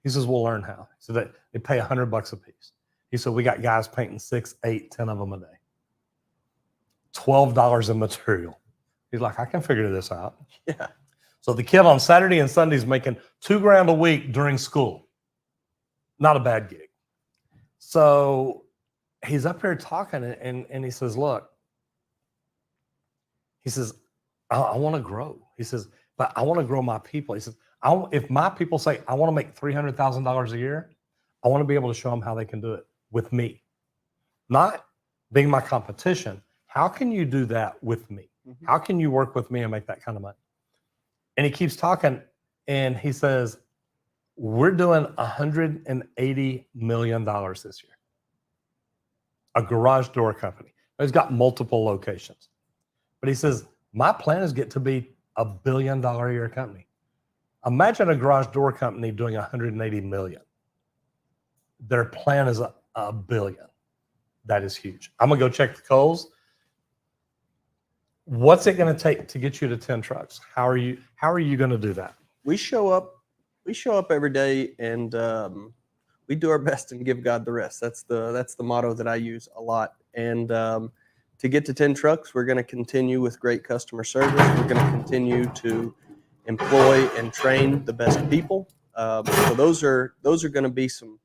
He says, we'll learn how. So that they pay $100 a piece. He said, we got guys painting 6, 8, 10 of them a day. $12 in material. He's like, I can figure this out. Yeah. So the kid on Saturday and Sunday is making $2,000 a week during school. Not a bad gig. So he's up here talking and he says, look, he says, I want to grow. He says, but I want to grow my people. He says, if my people say, I want to make $300,000 a year, I want to be able to show them how they can do it with me. Not being my competition. How can you do that with me? How can you work with me and make that kind of money? And he keeps talking and he says, we're doing $180 million this year. A garage door company. He's got multiple locations. But he says, my plan is get to be $1 billion a year company. Imagine a garage door company doing 180 million. Their plan is a billion. That is huge. I'm gonna go check the Kohl's. What's it going to take to get you to 10 trucks? How are you going to do that? We show up every day and we do our best and give God the rest. That's the motto that I use a lot. And to get to 10 trucks, we're going to continue with great customer service. We're going to continue to employ and train the best people. So those are going to be some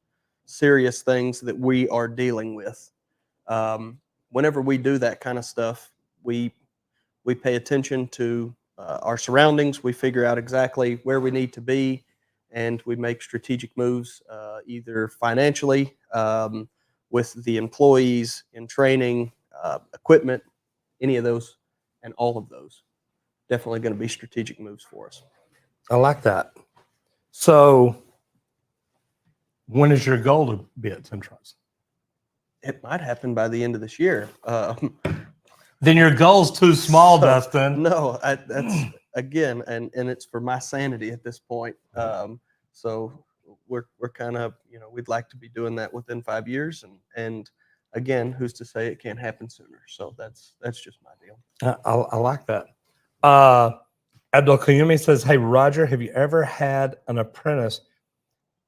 serious things that we are dealing with. Whenever we do that kind of stuff, we pay attention to our surroundings. We figure out exactly where we need to be, and we make strategic moves, either financially, with the employees, in training, equipment, any of those, and all of those. Definitely going to be strategic moves for us. I like that. So when is your goal to be at 10 trucks? It might happen by the end of this year. Then your goal's too small, Dustin. No, that's again, and it's for my sanity at this point. So we're kind of, we'd like to be doing that within 5 years, and again, who's to say it can't happen sooner? So that's just my deal. I like that. Abdul Kayumi says, hey, Roger, have you ever had an apprentice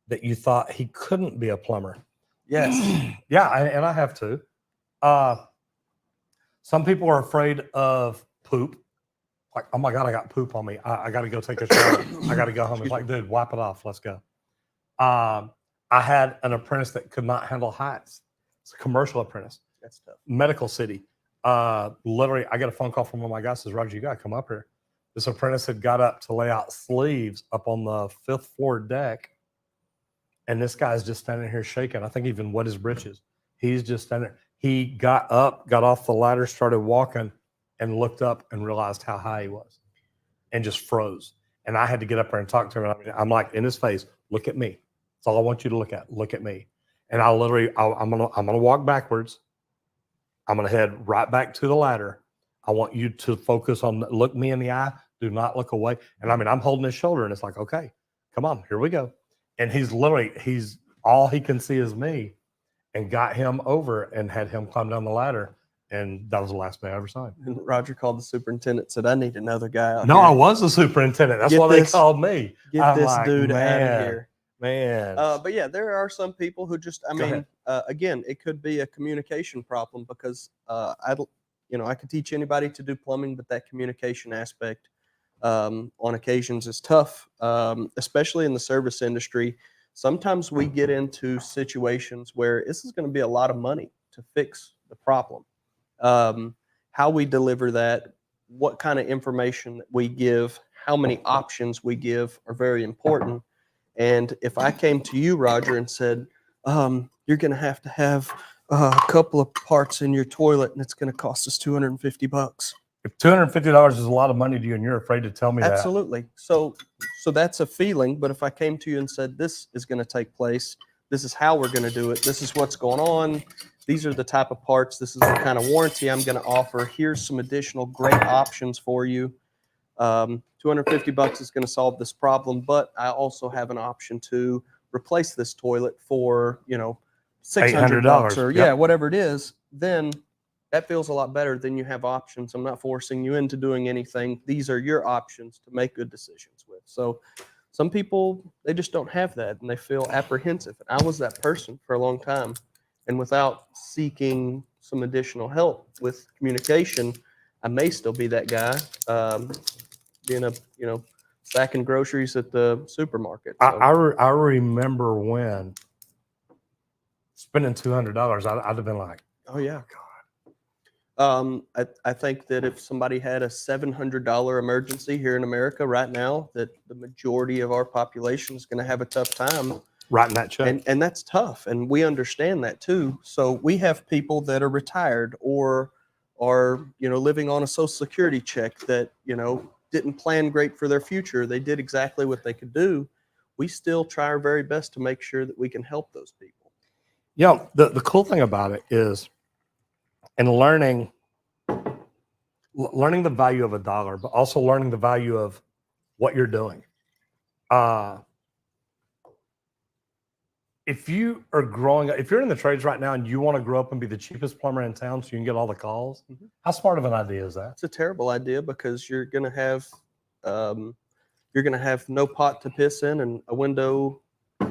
that you thought he couldn't be a plumber? Yes. Yeah, and I have too. Some people are afraid of poop. Like, oh my God, I got poop on me. I got to go take a shower. I got to go home. It's like, dude, wipe it off. Let's go. I had an apprentice that could not handle heights. It's a commercial apprentice. That's tough. Medical City. Literally, I got a phone call from one of my guys. Says, Roger, you got to come up here. This apprentice had got up to lay out sleeves up on the 5th floor deck. And this guy's just standing here shaking. I think even wet his britches. He's just standing there. He got up, got off the ladder, started walking, and looked up and realized how high he was and just froze. And I had to get up there and talk to him. I'm like, in his face, look at me. That's all I want you to look at. Look at me. And I'm gonna walk backwards. I'm gonna head right back to the ladder. I want you to focus on, look me in the eye. Do not look away. And I mean, I'm holding his shoulder and it's like, okay, come on, here we go. And he's all he can see is me, and got him over and had him climb down the ladder. And that was the last day I ever saw him. And Roger called the superintendent, said, I need another guy out No, here. I was the superintendent. That's why they called me. Get this dude out of here. Man. But yeah, there are some people who just, again, it could be a communication problem because I could teach anybody to do plumbing, but that communication aspect on occasions is tough, especially in the service industry. Sometimes we get into situations where this is going to be a lot of money to fix the problem. How we deliver that, what kind of information that we give, how many options we give are very important. And if I came to you, Roger, and said, you're going to have a couple of parts in your toilet and it's going to cost us $250. If $250 is a lot of money to you and you're afraid to tell me that. Absolutely. So that's a feeling. But if I came to you and said, this is going to take place, this is how we're going to do it, this is what's going on, these are the type of parts, this is the kind of warranty I'm going to offer, here's some additional great options for you. $250 is going to solve this problem, but I also have an option to replace this toilet for, $600 or whatever it is. Then that feels a lot better than you have options. I'm not forcing you into doing anything. These are your options to make good decisions with. So some people, they just don't have that and they feel apprehensive. And I was that person for a long time. And without seeking some additional help with communication, I may still be that guy, being stacking groceries at the supermarket. So. I remember when spending $200, I'd have been like, oh yeah, God. I think that if somebody had a $700 emergency here in America right now, that the majority of our population is going to have a tough time writing that check. And that's tough. And we understand that too. So we have people that are retired or are, living on a Social Security check that, didn't plan great for their future. They did exactly what they could do. We still try our very best to make sure that we can help those people. Yeah. The cool thing about it is, and learning the value of a dollar, but also learning the value of what you're doing. If you are if you're in the trades right now and you want to grow up and be the cheapest plumber in town so you can get all the calls, how smart of an idea is that? It's a terrible idea because you're going to have no pot to piss in and a window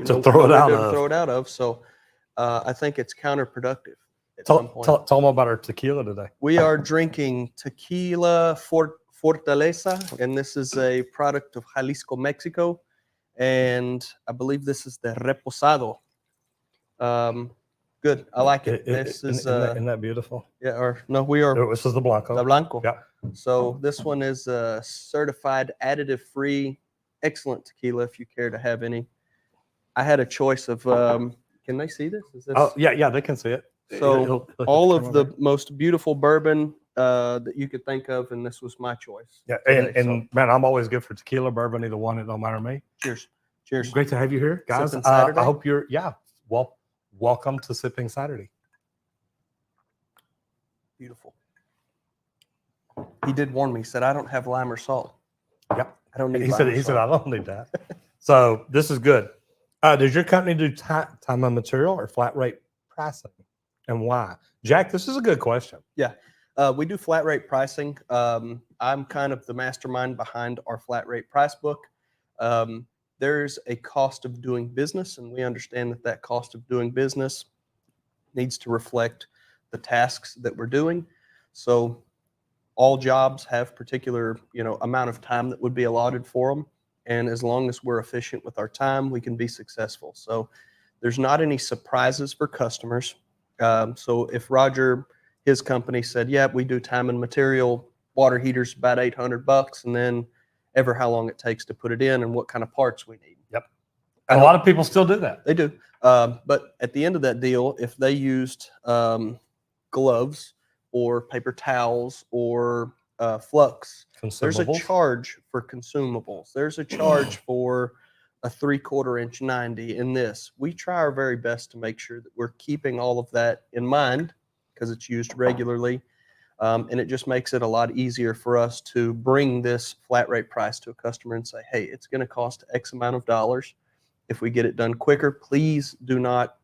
to throw it out of. So I think it's counterproductive. Tell them about our tequila today. We are drinking Tequila Fortaleza, and this is a product of Jalisco, Mexico. And I believe this is the Reposado. Good. I like it. Isn't that beautiful? Yeah. Or no, we are. This is the Blanco. The Blanco. Yeah. So this one is certified additive-free, excellent tequila. If you care to have any, I had a choice of. Can they see this? Is this? Oh yeah, they can see it. So all of the most beautiful bourbon that you could think of, and this was my choice. Yeah, and man, I'm always good for tequila, bourbon, either one. It don't matter to me. Cheers. Cheers. Great to have you here, guys. I hope you're welcome to Sipping Saturday. Beautiful. He did warn me. He said I don't have lime or salt. Yep. I don't need. He said I don't need that. So this is good. Does your company do time and material or flat rate pricing, and why? Jack, this is a good question. Yeah. We do flat rate pricing. I'm kind of the mastermind behind our flat rate price book. There's a cost of doing business, and we understand that cost of doing business needs to reflect the tasks that we're doing. So all jobs have particular, amount of time that would be allotted for them. And as long as we're efficient with our time, we can be successful. So there's not any surprises for customers. So if Roger, his company said, yeah, we do time and material, water heaters about $800, and then ever how long it takes to put it in and what kind of parts we need. Yep. And a lot of people still do that. They do. But at the end of that deal, if they used gloves or paper towels or flux, there's a charge for consumables. There's a charge for a 3/4 inch 90 in this. We try our very best to make sure that we're keeping all of that in mind because it's used regularly. And it just makes it a lot easier for us to bring this flat rate price to a customer and say, hey, it's going to cost X amount of dollars. If we get it done quicker, please do not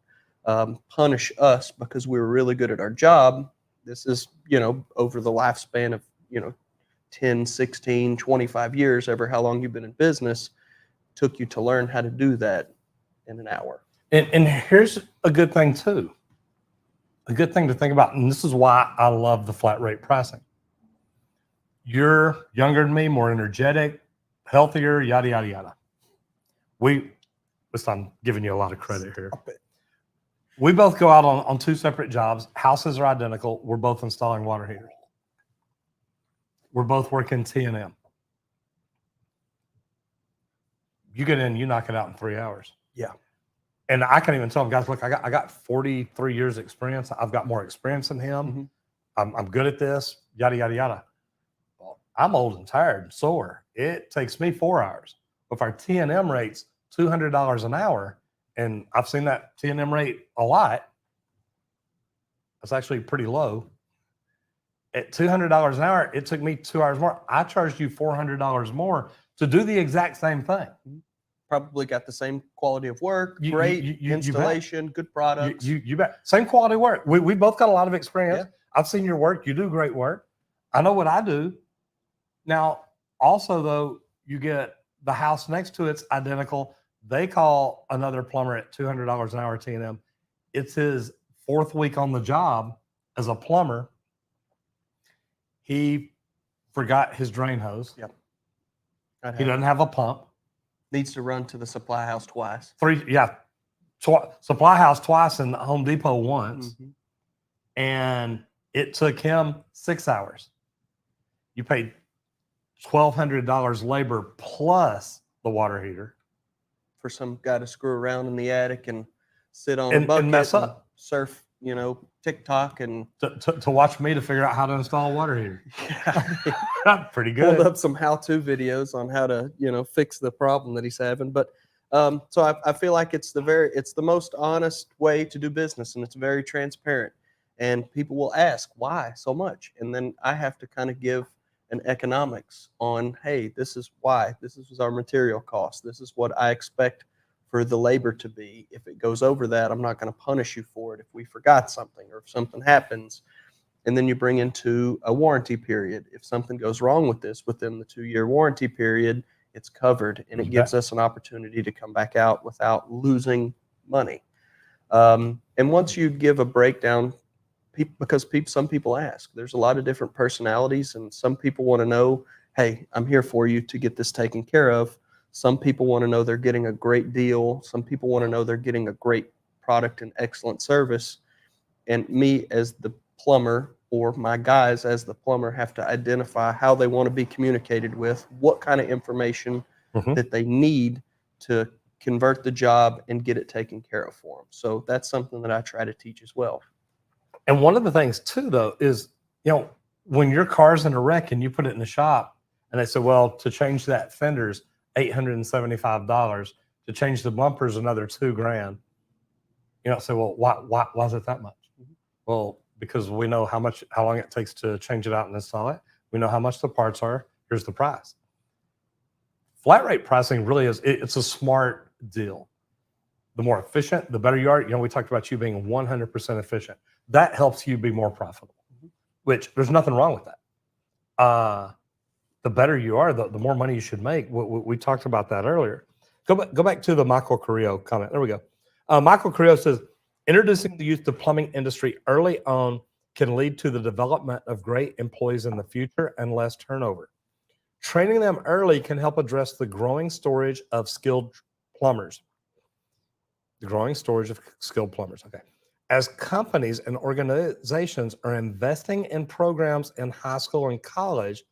punish us because we were really good at our job. This is, over the lifespan of, 10, 16, 25 years, ever how long you've been in business, took you to learn how to do that in an hour. And here's a good thing too. A good thing to think about, and this is why I love the flat rate pricing. You're younger than me, more energetic, healthier, yada, yada, yada. I'm giving you a lot of credit here. We both go out on two separate jobs. Houses are identical. We're both installing water heaters. We're both working T&M. You get in, you knock it out in 3 hours. Yeah. And I can't even tell them, guys, look, I got 43 years experience. I've got more experience than him. Mm-hmm. I'm good at this, yada, yada, yada. Well, I'm old and tired and sore. It takes me 4 hours. If our T&M rate's $200 an hour, and I've seen that T&M rate a lot, it's actually pretty low. At $200 an hour, it took me 2 hours more. I charged you $400 more to do the exact same thing. Probably got the same quality of work, great installation, good products. You bet. Same quality work. We both got a lot of experience. Yeah. I've seen your work. You do great work. I know what I do. Now, also, though, you get the house next to it's identical. They call another plumber at $200 an hour T&M. It's his 4th week on the job as a plumber. He forgot his drain hose. Yep. He doesn't have a pump. Needs to run to the supply house twice. Supply house twice and Home Depot once. Mm-hmm. And it took him 6 hours. You paid $1,200 labor plus the water heater. For some guy to screw around in the attic and sit on a bucket and mess up. And surf, TikTok and to watch me to figure out how to install a water heater. Pretty good. Pulled up some how-to videos on how to, fix the problem that he's having. But so I feel like it's the most honest way to do business, and it's very transparent. And people will ask why so much, and then I have to kind of give an economics on, hey, this is why. This is our material cost. This is what I expect for the labor to be. If it goes over that, I'm not going to punish you for it if we forgot something or if something happens. And then you bring into a warranty period. If something goes wrong with this within the 2-year warranty period, it's covered, and it gives us an opportunity to come back out without losing money. And once you give a breakdown, because some people ask, there's a lot of different personalities, and some people want to know, hey, I'm here for you to get this taken care of. Some people want to know they're getting a great deal. Some people want to know they're getting a great product and excellent service. And me as the plumber, or my guys as the plumber, have to identify how they want to be communicated with, what kind of information that they need to convert the job and get it taken care of for them. So that's something that I try to teach as well. And one of the things too, though, is, when your car's in a wreck and you put it in the shop and they say, well, to change that fender's $875, to change the bumpers another $2,000. Say, well, why is it that much? Well, because we know how long it takes to change it out and install it. We know how much the parts are. Here's the price. Flat rate pricing really it's a smart deal. The more efficient, the better you are. We talked about you being 100% efficient. That helps you be more profitable, which there's nothing wrong with that. The better you are, the more money you should make. We talked about that earlier. Go back to the Michael Carrillo comment. There we go. Michael Carrillo says, introducing the youth to plumbing industry early on can lead to the development of great employees in the future and less turnover. Training them early can help address the growing storage of skilled plumbers. Okay. As companies and organizations are investing in programs in high school and college,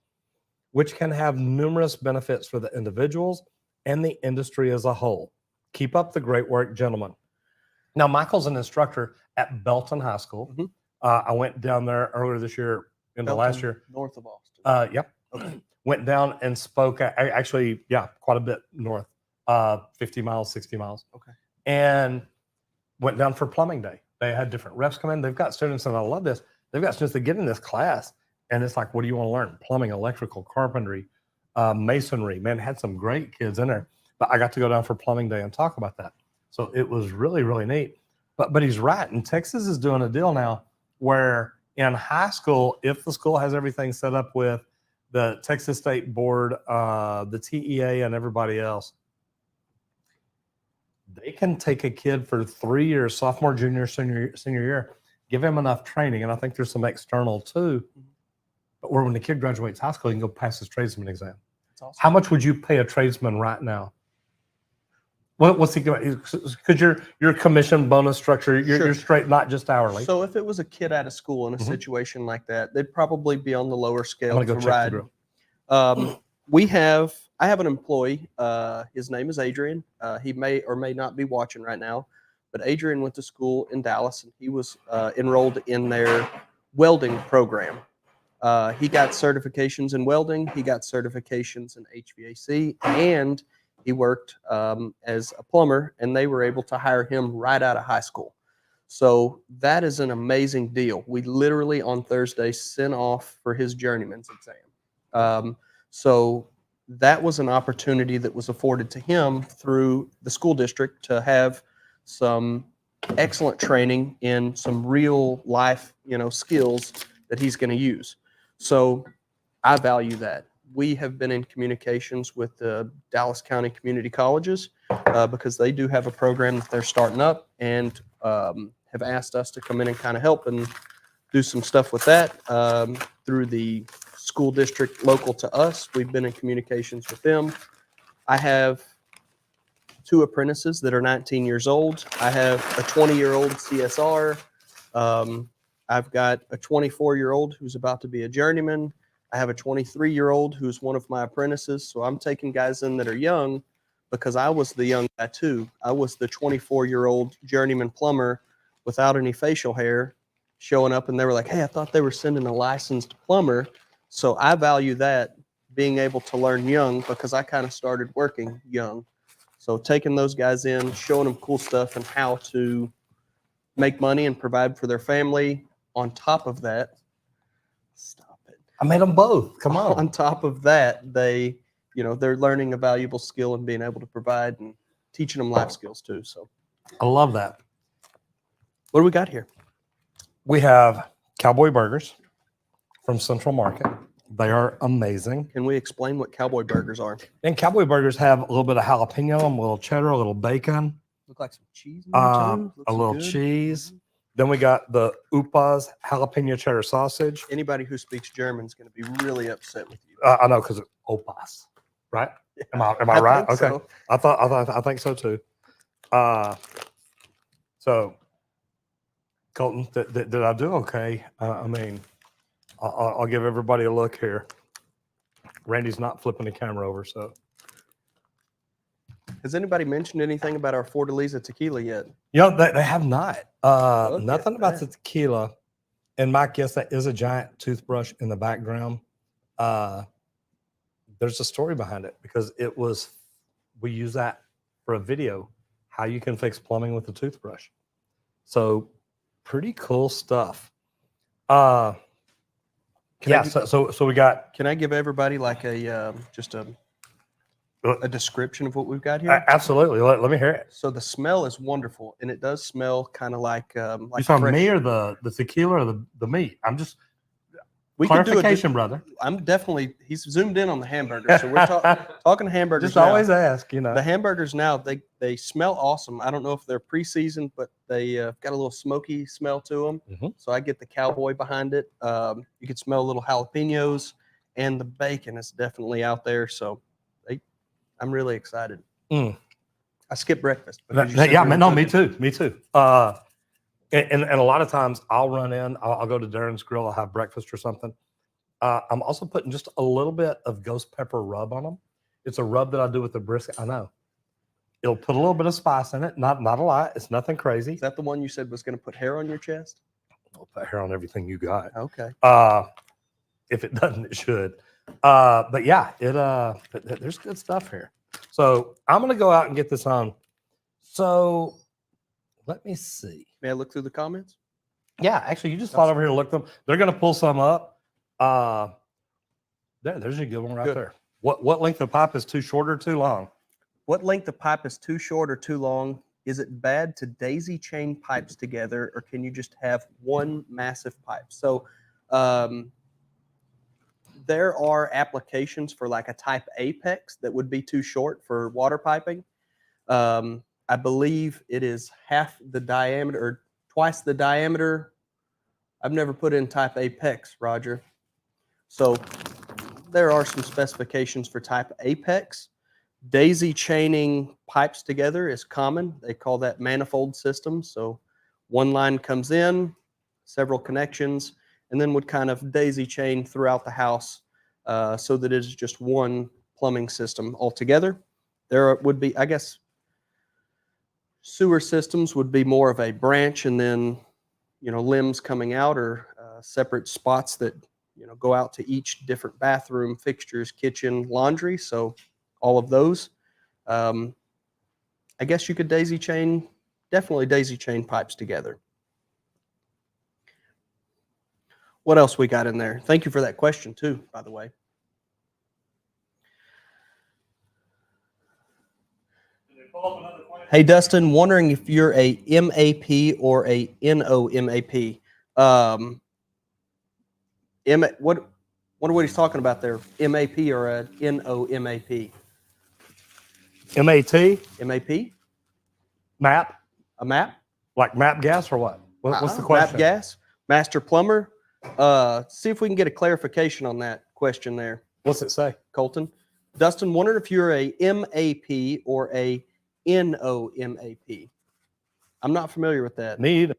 which can have numerous benefits for the individuals and the industry as a whole. Keep up the great work, gentlemen. Now, Michael's an instructor at Belton High School. I went down there earlier this year, last year. North of Austin. Yep. Okay. Went down and spoke, actually, quite a bit north, 50 miles, 60 miles. Okay. And went down for plumbing day. They had different reps come in. They've got students, and I love this. They've got students that get in this class, And it's like, what do you want to learn? Plumbing, electrical, carpentry, masonry. Man, had some great kids in there. But I got to go down for plumbing day and talk about that. So it was really, really neat. But he's right. And Texas is doing a deal now where in high school, if the school has everything set up with the Texas State Board, the TEA, and everybody else, they can take a kid for 3 years, sophomore, junior, senior year, give him enough training. And I think there's some external too. But where when the kid graduates high school, he can go pass his tradesman exam. That's awesome. How much would you pay a tradesman right now? What's he going? Because your commission bonus structure, you're straight, not just hourly. So if it was a kid out of school in a situation like that, they'd probably be on the lower scale I'm gonna to go check ride. the grill. I have an employee. His name is Adrian. He may or may not be watching right now, but Adrian went to school in Dallas, and he was enrolled in their welding program. He got certifications in welding. He got certifications in HVAC, and he worked as a plumber, and they were able to hire him right out of high school. So that is an amazing deal. We literally on Thursday sent off for his journeyman's exam. So that was an opportunity that was afforded to him through the school district to have some excellent training in some real life, skills that he's going to use. So I value that. We have been in communications with the Dallas County Community Colleges because they do have a program that they're starting up, and have asked us to come in and kind of help and do some stuff with that through the school district local to us. We've been in communications with them. I have 2 apprentices that are 19 years old. I have a 20-year-old CSR. I've got a 24-year-old who's about to be a journeyman. I have a 23-year-old who's one of my apprentices. So I'm taking guys in that are young because I was the young guy too. I was the 24-year-old journeyman plumber without any facial hair showing up, and they were like, hey, I thought they were sending a licensed plumber. So I value that, being able to learn young, because I kind of started working young. So taking those guys in, showing them cool stuff and how to make money and provide for their family. On top of that, stop it. I made them both. Come on. On top of that, they're learning a valuable skill and being able to provide and teaching them life skills too. So I love that. what do we got here? We have Cowboy Burgers from Central Market. They are amazing. Can we explain what cowboy burgers are? And Cowboy Burgers have a little bit of jalapeno, a little cheddar, a little bacon, Look like some cheese in there too. Looks a little good. cheese. Then we got the Upas jalapeno cheddar sausage. Anybody who speaks German is going to be really upset with you. I know, because Opas, right? Am I right? think Okay. so. I think so too. So Colton, did I do okay? I'll give everybody a look here. Randy's not flipping the camera over, so. Has anybody mentioned anything about our Fortaleza tequila yet? They have not. Look Nothing at about that. the tequila. And Mike, yes, that is a giant toothbrush in the background. There's a story behind it because we use that for a video, how you can fix plumbing with a toothbrush. So pretty cool stuff. So we got. Can I give everybody like just a description of what we've got here? Absolutely. Let me hear it. So the smell is wonderful, and it does smell kind of like You saw fresh. me or the tequila or the meat? I'm just We could do clarification, brother. He's zoomed in on the hamburgers, so we're talking hamburgers. Just now. always ask, The hamburgers now they smell awesome. I don't know if they're pre-seasoned, but they got a little smoky smell to them. Mhm. So I get the cowboy behind it. You can smell a little jalapenos, and the bacon is definitely out there. So I'm really excited. Mm. I skipped breakfast. because you said Yeah, we were no, me cooking. too. Me too. And a lot of times I'll run in, I'll go to Darren's Grill, I'll have breakfast or something. I'm also putting just a little bit of ghost pepper rub on them. It's a rub that I do with the brisket. I know. It'll put a little bit of spice in it, not a lot. It's nothing crazy. Is that the one you said was going to put hair on your chest? I'll put hair on everything you got. Okay. If it doesn't, it should. But yeah, there's good stuff here. So I'm gonna go out and get this on. So let me see. May I look through the comments? Yeah, actually, you just slide over here and look them. They're gonna pull some up. There's a good one right Good. there. What length of pipe is too short or too long? What length of pipe is too short or too long? Is it bad to daisy chain pipes together, or can you just have one massive pipe? So there are applications for like a type apex that would be too short for water piping. I believe it is half the diameter or twice the diameter. I've never put in type apex, Roger. So there are some specifications for type apex. Daisy chaining pipes together is common. They call that manifold system. So one line comes in, several connections, and then would kind of daisy chain throughout the house so that it is just one plumbing system altogether. There would be, I guess, sewer systems would be more of a branch and then, limbs coming out, or separate spots that, go out to each different bathroom, fixtures, kitchen, laundry. So all of those. I guess you could definitely daisy chain pipes together. What else we got in there? Thank you for that question too, by the way. Hey, Dustin, wondering if you're a MAP or a NOMAP. What he's talking about there? MAP or a NOMAP? MAT? MAP? Map? A map? Like map gas or what? What's the Map question? gas? Master plumber? See if we can get a clarification on that question there, What's it say? Colton. Dustin, wondered if you're a MAP or a NOMAP. I'm not familiar with that. Me either.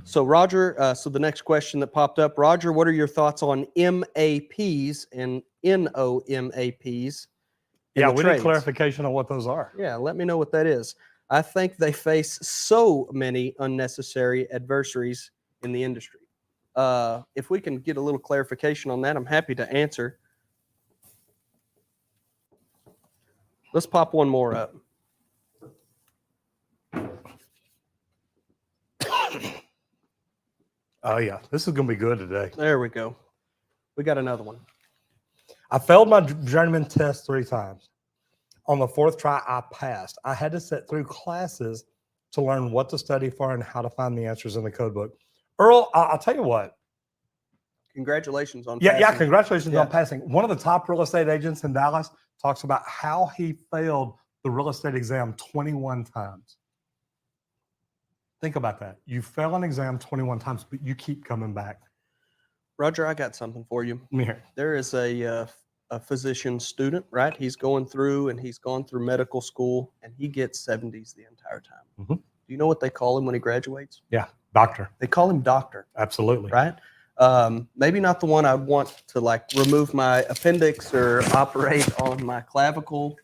So Roger, so the next question that popped up, Roger, what are your thoughts on MAPs and NOMAPs? Yeah, we need clarification on what those are. Yeah, let me know what that is. I think they face so many unnecessary adversaries in the industry. If we can get a little clarification on that, I'm happy to answer. Let's pop one more up. Oh, yeah. This is going to be good today. There we go. We got another one. I failed my journeyman test 3 times. On the 4th try, I passed. I had to sit through classes to learn what to study for and how to find the answers in the code book. Earl, I'll tell you what. Congratulations on passing. passing. Congratulations on passing. One of the top real estate agents in Dallas talks about how he failed the real estate exam 21 times. Think about that. You fail an exam 21 times, but you keep coming back. Roger, I got something for you. Let me hear. There is a physician student, right? He's going through and he's gone through medical school and he gets 70s the entire time. Mm-hmm. Do you know what they call him when he graduates? Yeah, doctor. They call him doctor. Absolutely. Right? Maybe not the one I'd want to like remove my appendix or operate on my clavicle.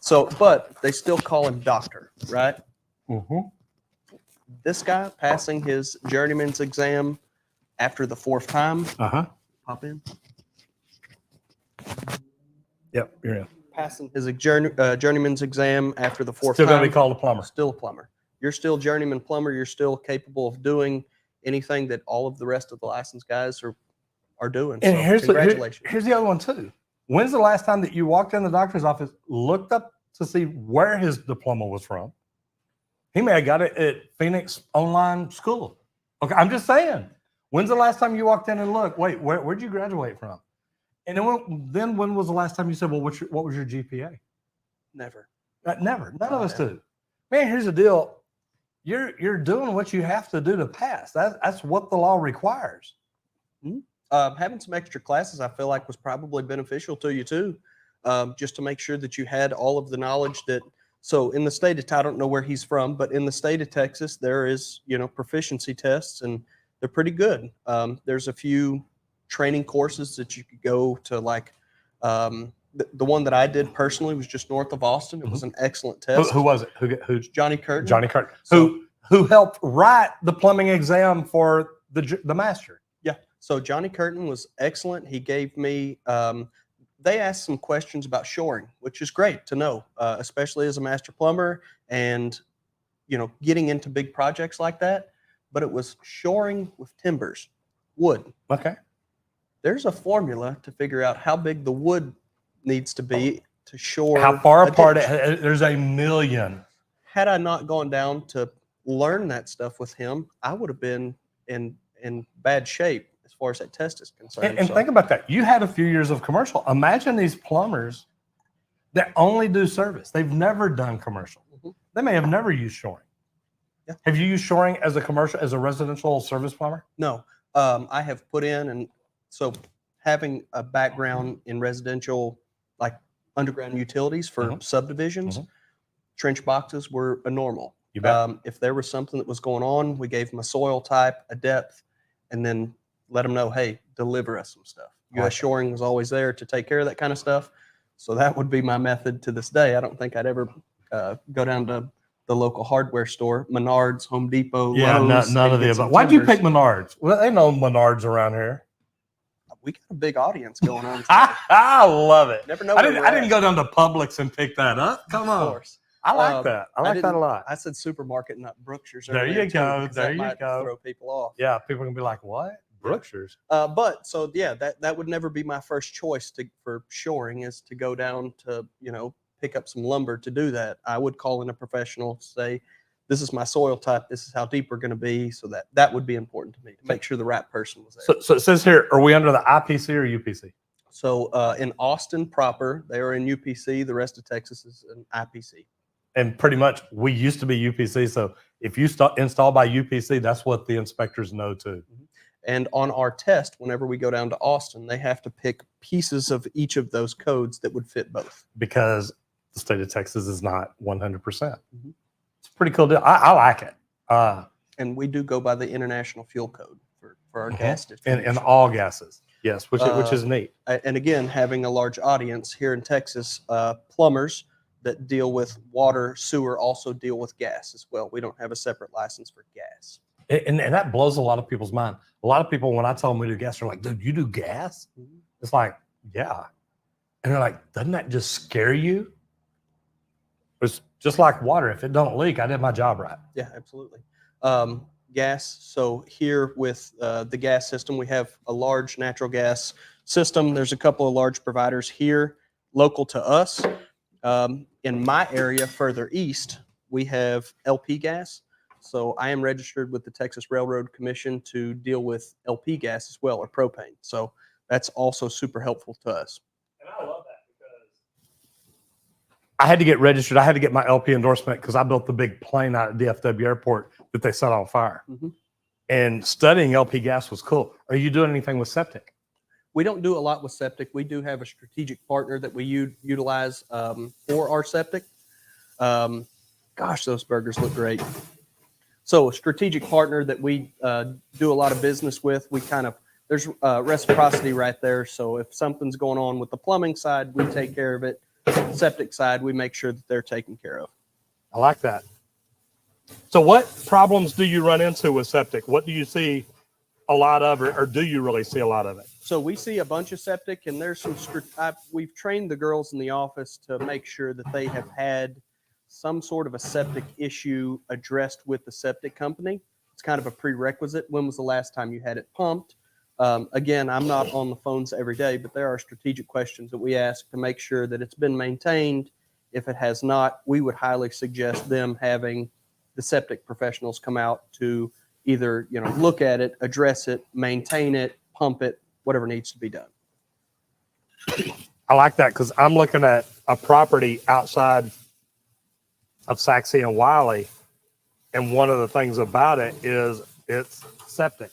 So, but they still call him doctor, right? Mm-hmm. This guy passing his journeyman's exam after the 4th time. Pop in. Yep, you're in. Passing his journeyman's exam after the 4th time. Still going to be called a plumber. Still a plumber. You're still journeyman plumber. You're still capable of doing anything that all of the rest of the licensed guys are doing. And so congratulations. Here's the other one too. When's the last time that you walked in the doctor's office, looked up to see where his diploma was from? He may have got it at Phoenix Online School. Okay, I'm just saying. When's the last time you walked in and looked? Wait, where'd you graduate from? And then when was the last time you said, well, what was your GPA? Never. Never. None of us do. Man, here's the deal. You're doing what you have to do to pass. That's what the law requires. Mm-hmm. Having some extra classes, I feel like, was probably beneficial to you too, just to make sure that you had all of the knowledge that. So in the state of, I don't know where he's from, but in the state of Texas, there is, proficiency tests and they're pretty good. There's a few training courses that you could go to, like the one that I did personally was just north of Austin. It was an excellent test. Who was it? Who's Johnny Curtin? Johnny Curtin. Who helped write the plumbing exam for the master. Yeah. So Johnny Curtin was excellent. He gave me, they asked some questions about shoring, which is great to know, especially as a master plumber. And, getting into big projects like that, but it was shoring with timbers, wood. Okay. There's a formula to figure out how big the wood needs to be to shore. How far a apart? ditch. There's a million. Had I not gone down to learn that stuff with him, I would have been in bad shape as far as that test is concerned. And think about that. You had a few years of commercial. Imagine these plumbers that only do service. They've never done commercial. They may have never used shoring. Yeah. Have you used shoring as a residential service plumber? No, I have put in, and so having a background in residential, like underground utilities for subdivisions, trench boxes were a normal. You bet. If there was something that was going on, we gave them a soil type, a depth, and then let them know, hey, deliver us some stuff. U.S. Shoring was always there to take care of that kind of stuff. So that would be my method to this day. I don't think I'd ever go down to the local hardware store, Menards, Home Depot, Lowe's, none of the above. Why'd you pick Menards? Well, they know Menards around here. We got a big audience going on. I love it. Never know. I didn't go down to Publix and pick that up. Come on. Of course. I like that. I like that a lot. I said supermarket, not Brookshire's. There you go. There you go. Throw people off. Yeah, people can be like, "What? Brookshire's?" But so yeah, that would never be my first choice for shoring, is to go down to pick up some lumber to do that. I would call in a professional, say, this is my soil type, this is how deep we're going to be. So that would be important to me to make sure the right person was there. So it says here, are we under the IPC or UPC? So in Austin proper, they are in UPC. The rest of Texas is in IPC. And pretty much we used to be UPC. So if you install by UPC, that's what the inspectors know too. And on our test, whenever we go down to Austin, they have to pick pieces of each of those codes that would fit both. Because the state of Texas is not 100%. It's a pretty cool deal. I like it. And we do go by the International Fuel Code for our gas distribution. And all gases. Yes, which is neat. And again, having a large audience here in Texas, plumbers that deal with water, sewer also deal with gas as well. We don't have a separate license for gas. And that blows a lot of people's mind. A lot of people, when I tell them we do gas, they're like, dude, you do gas? It's like, yeah. And they're like, doesn't that just scare you? It's just like water. If it don't leak, I did my job right. Yeah, absolutely. Gas. So here with the gas system, we have a large natural gas system. There's a couple of large providers here local to us. In my area further east, we have LP gas. So I am registered with the Texas Railroad Commission to deal with LP gas as well, or propane. So that's also super helpful to us. And I love that because I had to get registered. I had to get my LP endorsement because I built the big plane out at DFW Airport that they set on fire. And studying LP gas was cool. Are you doing anything with septic? We don't do a lot with septic. We do have a strategic partner that we utilize for our septic. Gosh, those burgers look great. So a strategic partner that we do a lot of business with, there's reciprocity right there. So if something's going on with the plumbing side, we take care of it. Septic side, we make sure that they're taken care of. I like that. So what problems do you run into with septic? What do you see a lot of, or do you really see a lot of it? So we see a bunch of septic, and there's we've trained the girls in the office to make sure that they have had some sort of a septic issue addressed with the septic company. It's kind of a prerequisite. When was the last time you had it pumped? Again, I'm not on the phones every day, but there are strategic questions that we ask to make sure that it's been maintained. If it has not, we would highly suggest them having the septic professionals come out to either look at it, address it, maintain it, pump it, whatever needs to be done. I like that because I'm looking at a property outside of Saxe and Wiley, and one of the things about it is it's septic,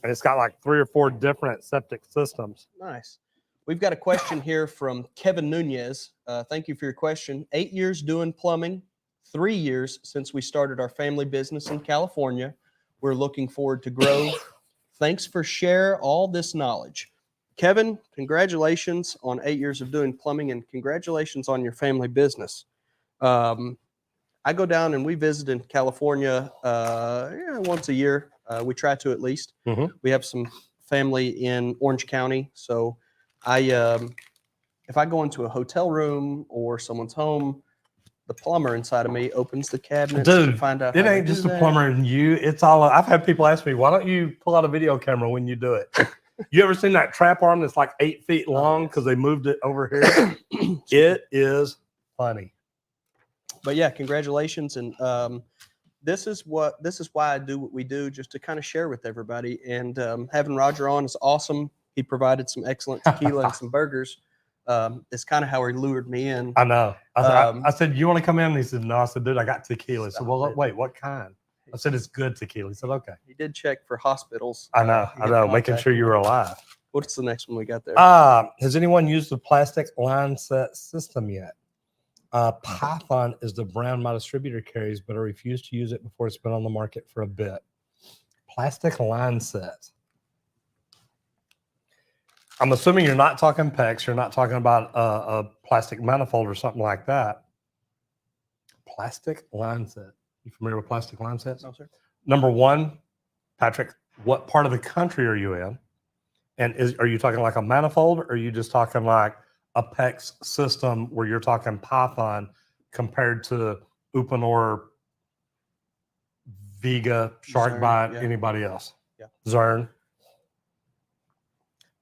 and it's got like 3 or 4 different septic systems. Nice. We've got a question here from Kevin Nunez. Thank you for your question. 8 years doing plumbing, 3 years since we started our family business in California. We're looking forward to grow. Thanks for share all this knowledge. Kevin, congratulations on 8 years of doing plumbing, and congratulations on your family business. I go down and we visit in California once a year. We try to at least. We have some family in Orange County. So if I go into a hotel room or someone's home, the plumber inside of me opens the cabinets to Dude, find out. it how to ain't do just a that. plumber and you. It's all. I've had people ask me, why don't you pull out a video camera when you do it? You ever seen that trap arm that's like 8 feet long because they moved it over here? It is funny. But yeah, congratulations. And this is why I do what we do, just to kind of share with everybody. And having Roger on is awesome. He provided some excellent tequila and some burgers. It's kind of how he lured me in. I know. I said, you want to come in? And he said, no. I said, dude, I got tequila. I said, well, wait, what kind? I said, it's good tequila. He said, okay. He did check for hospitals. I know, making sure you were alive. What's the next one we got there? Has anyone used the plastic line set system yet? Python is the brand my distributor carries, but I refuse to use it before it's been on the market for a bit. Plastic line set. I'm assuming you're not talking PEX. You're not talking about a plastic manifold or something like that. Plastic line set. You familiar with plastic line sets? No, sir. Number one, Patrick, what part of the country are you in? And are you talking like a manifold, or are you just talking like a PEX system where you're talking Python compared to Uponor, Vega, Sharkbite, yeah. Anybody else? Yeah. Zern.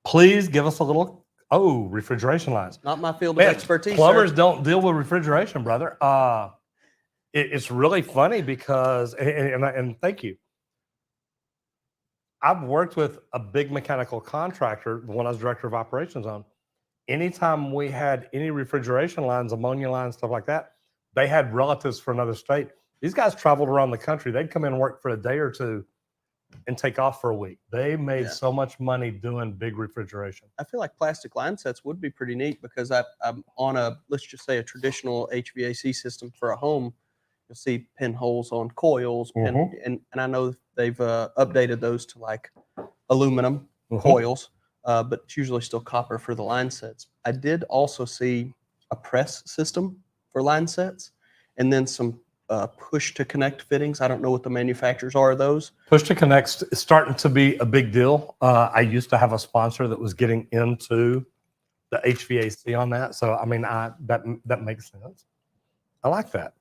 Please give us a little, refrigeration lines. Not my field of expertise. Plumbers sir. don't deal with refrigeration, brother. It's really funny because, and thank you. I've worked with a big mechanical contractor, the one I was director of operations on. Anytime we had any refrigeration lines, ammonia lines, stuff like that, they had relatives for another state. These guys traveled around the country. They'd come in and work for a day or two and take off for a week. They made so much money doing big refrigeration. I feel like plastic line sets would be pretty neat because I'm on let's just say a traditional HVAC system for a home. You'll see pinholes on coils, and I know they've updated those to like aluminum coils, but it's usually still copper for the line sets. I did also see a press system for line sets, and then some push to connect fittings. I don't know what the manufacturers are of those. Push to connect is starting to be a big deal. I used to have a sponsor that was getting into the HVAC on that, so I mean, that makes sense. I like that.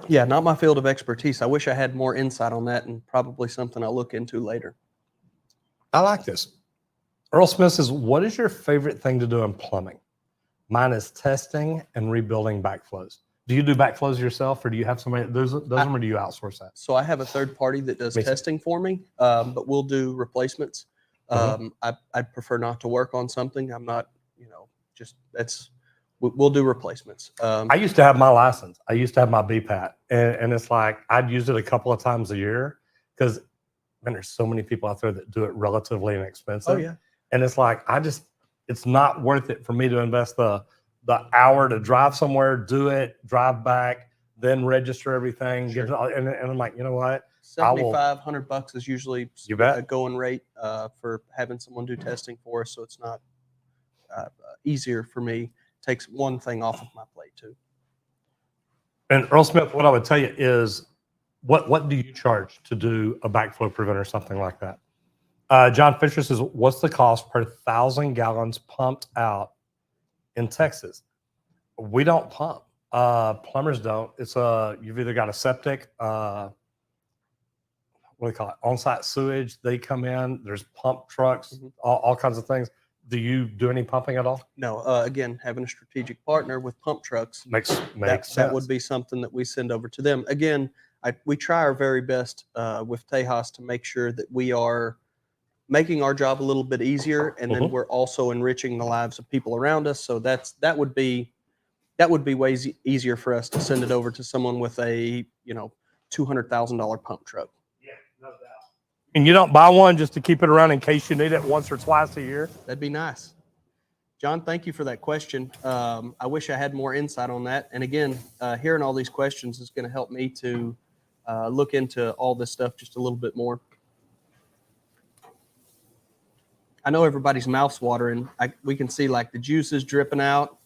Yeah, not my field of expertise. I wish I had more insight on that, and probably something I'll look into later. I like this. Earl Smith says, what is your favorite thing to do in plumbing? Mine is testing and rebuilding backflows. Do you do backflows yourself, or do you have somebody that does them, or do you outsource that? So I have a third party that does testing for me, but we'll do replacements. I'd prefer not to work on something. I'm not, we'll do replacements. I used to have my license. I used to have my BPAT, and it's like I'd use it a couple of times a year because, man, there's so many people out there that do it relatively inexpensive. Oh yeah, and it's like it's not worth it for me to invest the hour to drive somewhere, do it, drive back, then register everything, get it all, and I'm like, you know what? $7,500 is usually a going rate for having someone do testing for us, so it's not easier for me. Takes one thing off of my plate too. And Earl Smith, what I would tell you is, what do you charge to do a backflow preventer, something like that? John Fisher says, what's the cost per 1,000 gallons pumped out in Texas? We don't pump. Plumbers don't. It's you've either got a septic, what do they call it? On-site sewage. They come in. There's pump trucks, all kinds of things. Do you do any pumping at all? No. Again, having a strategic partner with pump trucks makes sense. That would be something that we send over to them. Again, we try our very best with Tejas to make sure that we are making our job a little bit easier, and then we're also enriching the lives of people around us. So that would be way easier for us to send it over to someone with a $200,000 pump truck. Yeah, no doubt. And you don't buy one just to keep it around in case you need it once or twice a year? That'd be nice. John, thank you for that question. I wish I had more insight on that. And again, hearing all these questions is going to help me to look into all this stuff just a little bit more. I know everybody's mouth's watering. We can see like the juices dripping out.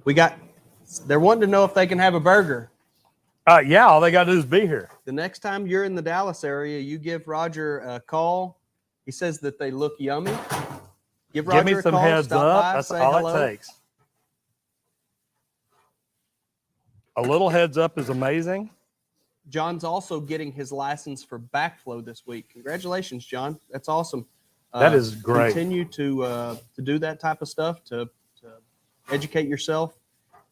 They're wanting to know if they can have a burger. Yeah, all they got to do is be here. The next time you're in the Dallas area, you give Roger a call. He says that they look yummy. Give me some heads up. That's all it takes. A little heads up is amazing. John's also getting his license for backflow this week. Congratulations, John. That's awesome. That is great. Continue to do that type of stuff, to educate yourself.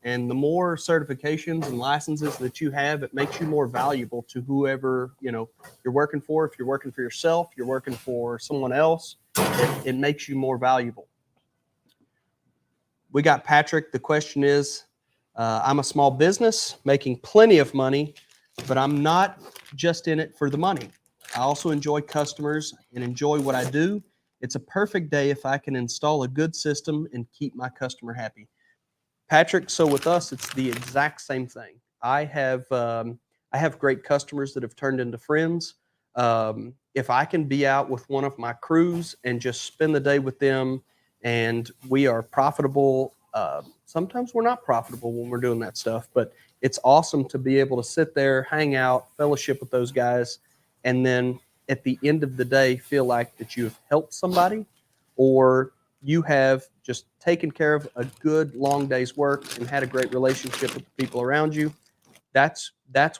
And the more certifications and licenses that you have, it makes you more valuable to whoever, you're working for. If you're working for yourself, you're working for someone else, it makes you more valuable. We got Patrick. The question is, I'm a small business making plenty of money, but I'm not just in it for the money. I also enjoy customers and enjoy what I do. It's a perfect day if I can install a good system and keep my customer happy. Patrick, so with us, it's the exact same thing. I have great customers that have turned into friends. If I can be out with one of my crews and just spend the day with them, and we are profitable, sometimes we're not profitable when we're doing that stuff, but it's awesome to be able to sit there, hang out, fellowship with those guys, and then at the end of the day, feel like that you have helped somebody, or you have just taken care of a good long day's work and had a great relationship with the people around you. That's